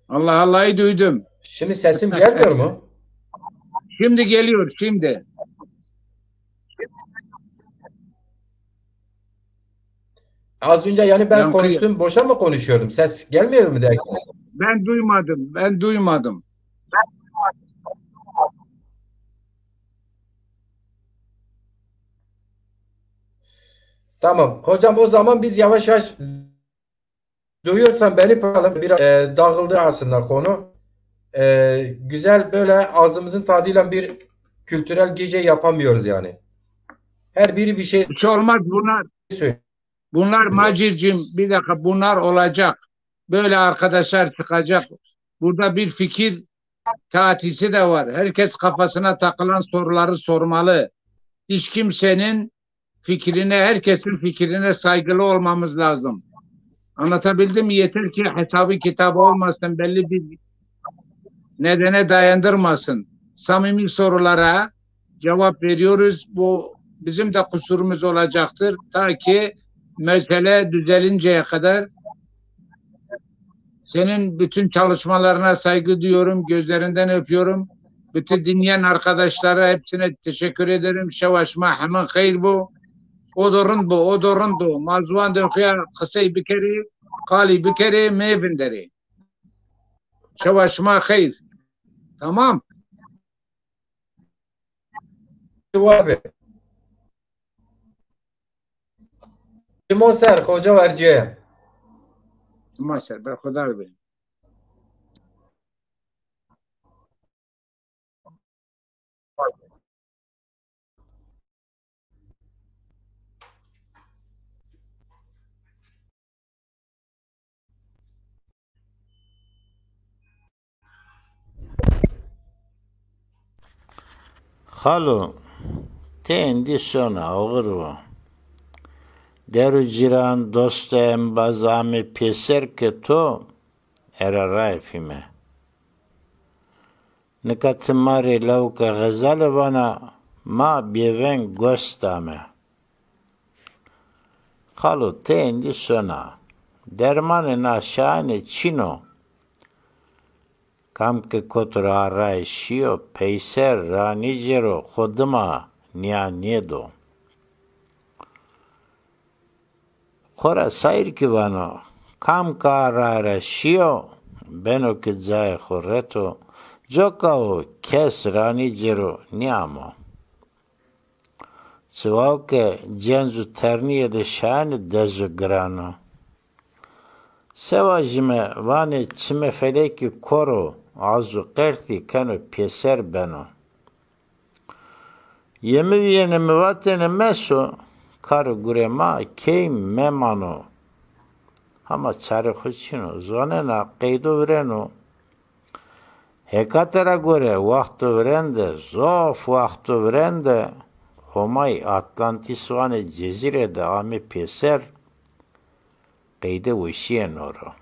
Allah Allah'ı duydum. Şimdi sesim gelmiyor mu? Şimdi geliyor şimdi. Az önce yani ben konuştum, boşa mı konuşuyordum? Ses gelmiyor mu derken? Ben duymadım. Tamam. Hocam o zaman biz yavaş yavaş duyuyorsan beni biraz dağıldı aslında konu. Güzel böyle ağzımızın tadıyla bir kültürel gece yapamıyoruz yani. Her biri bir şey hiç olmaz bunlar Macir'cim bir dakika bunlar olacak. Böyle arkadaşlar çıkacak. Burada bir fikir tatisi de var. Herkes kafasına takılan soruları sormalı. Hiç kimsenin fikrine, herkesin fikrine saygılı olmamız lazım. Anlatabildim mi? Yeter ki hesabı kitabı olmasın, belli bir nedene dayandırmasın. Samimi sorulara cevap veriyoruz. Bu bizim de kusurumuz olacaktır. Ta ki mesele düzelinceye kadar. Senin bütün çalışmalarına saygı duyuyorum. Gözlerinden öpüyorum. Bütün dinleyen arkadaşlara hepsine teşekkür ederim. Şevaşma hemen hayır bu. Odorundu. Malzuan döküya kısay bir kere, kali bir kere meyvinderi. Şevaşma hayır. Tamam. Abi. Moser hoca verciye. Moser berkudar benim. Halu, tendi sona ağırva. Deru ciran dostu embazami peser ke to era raifime. Nikatimari lauka gazale bana ma beven gostame. Halu, tendi sona. Dermanı naşane çino. Kam ke kotura aray şiyo peyser ranijero khodma niyaniedo. Khora sayr ki vano kam ka ara şiyo beno ke zay khoreto jokao kes ranijero niyamo. Sıvav ke cenzu terniye de şani dezu grano. Sevajime vane çime feleki koro azu qerti kano peser beno. Yemi vatene meso karu gurema keim memano. Ama çare khuçino zonena qeydo vreno. Hekatera gore vaktu vrende zof vaktu vrende homay Atlantis vane cezirede ame peser qeyde vişiyen oro.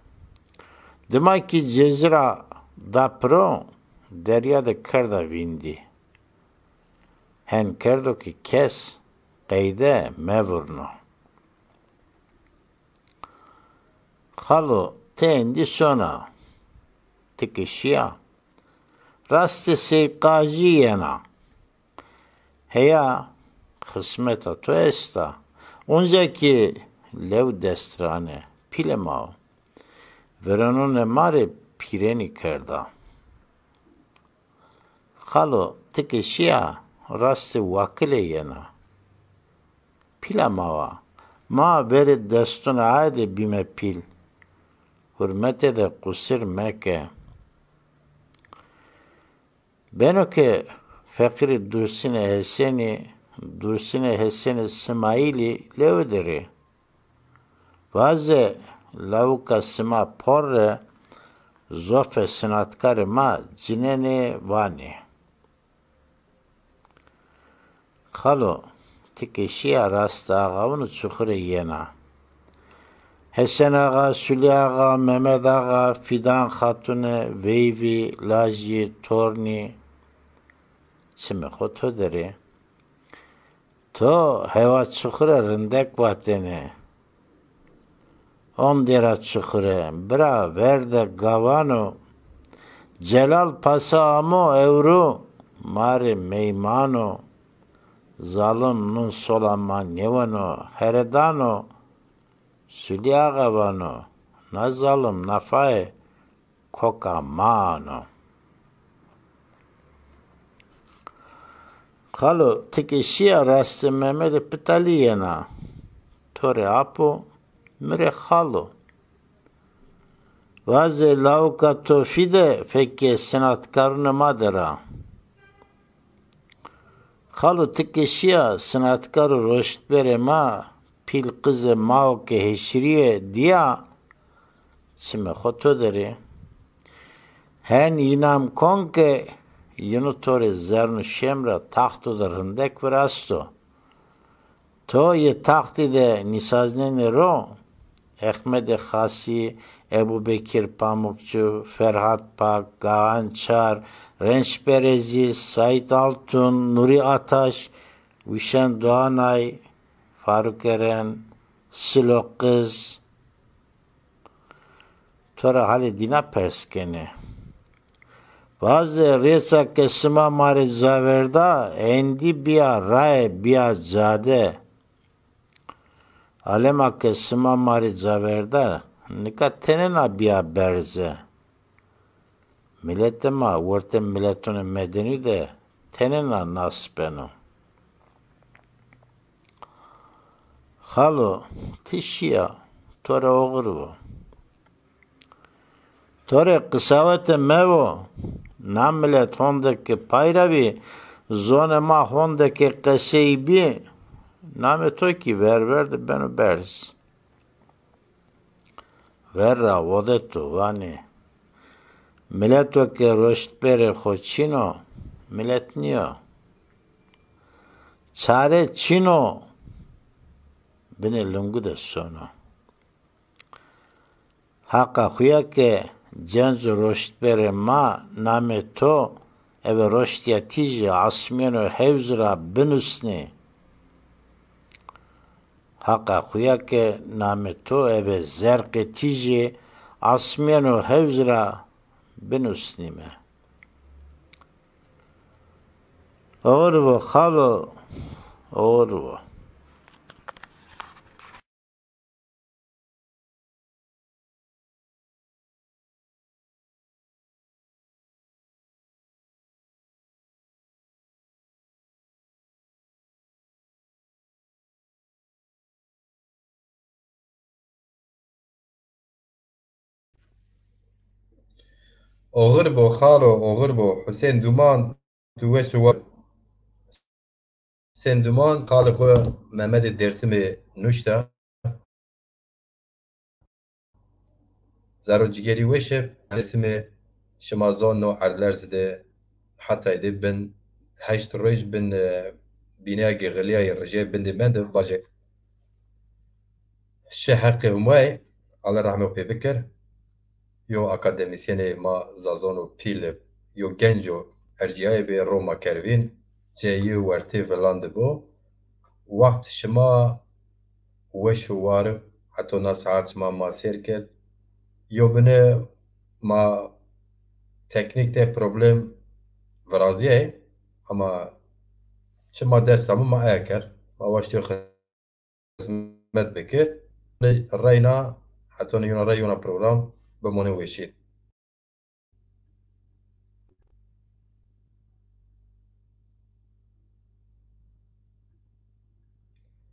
Demek ki cezira da pro derya da karda vindi. Hen kardo ki kes قیده مورنو خالو تندی سونا تکشیا راست سی قاجی ینا هیا خسمتا تو استا اونجا که لو دسترانه پیل ما ورانون ماره پیرنی کرده خالو تکشیا راست وکله ینا پیل ما برد دستون عاده بیم پیل حرمت ده قصر مکه بنو که فقر درسین حسین اسماعیلی لو داره وازه لو که سما پر زوف سناتکار ما جنین وانه خالو تکشی راست آقاونو چخوره ینا حسن آقا، سولی آقا، ممد آقا، فیدان خاتون، ویوی، لاجی، تورنی چه خود تو داری؟ تو هوا چخوره رندک واتنه اون دیرا چخوره برا ورد گوانو جلال پاسا آمو اورو ماره میمانو ظالم نون سولامان یوانو هردانو سولی آقا وانو نه ظالم نفای کوکا مانو خالو تکشیا راست محمد پتالیه نا توره آپو مره خالو وازه لاوکا توفیده فکر سناتکارون مادرا خالو تکشیا سناتکار رشد بره ما پیل قز ماو که هشریه دیا چه خود تو داری هن اینام کن که یونو طور زرن شمرا تختو در هندک براستو تو یه تختی ده نیسازنین رو احمد خاصی ابو بکر پاموکچو فرهاد پاک گاهانچار رنش برزی سعید altun نوری آتاش ویشن doğanay فاروق eren سلو قز طور حالی دینا پرسکنه bazı resa kesima mare zaverda endi bia ray bia zade alema kesima mare zaverda nika tenena bia berze milletema vorte milletone medeni de tenena naspeno halo tişia tora oğru tora kısavete mevo namlet hondaki payravi zonema hondaki kaseybi nametoki verdi beni bers verra vodetu vani miletoki roştbere hoçino millet niyo çare çino beni lungu da sonu haka huyake Cenz roşt bere ma name to eve roşt yatije asmiyeno hevzra binusni haka huyake name to eve zerke tije asmiyeno hevzra binusni me orvo halo orvo Oğurbo xalo oğurbo Hüseyin Duman tuve şuva Hüseyin Duman xalo xo Mehmet Dersimi nuşta zaro cigeri veşe Dersimi Şimazon no arlerzde hataydı ben heşt roj ben bina geliya rje ben de ben de baje şehaqi humay Allah rahmet pebekir yo akademisyeni ma Zazon Pil yo genco erciyayê bê Roma kervîn ceyî wertê velan dibo وقت شما وشوار حتی نساعت ما سیر کرد یا بنه ما تکنیک ده پروبلم ورازیه اما شما دستم ما اکر ما واشتی خدمت بکر رینا حتی نیونا ریونا پروگرام بمونه ویشید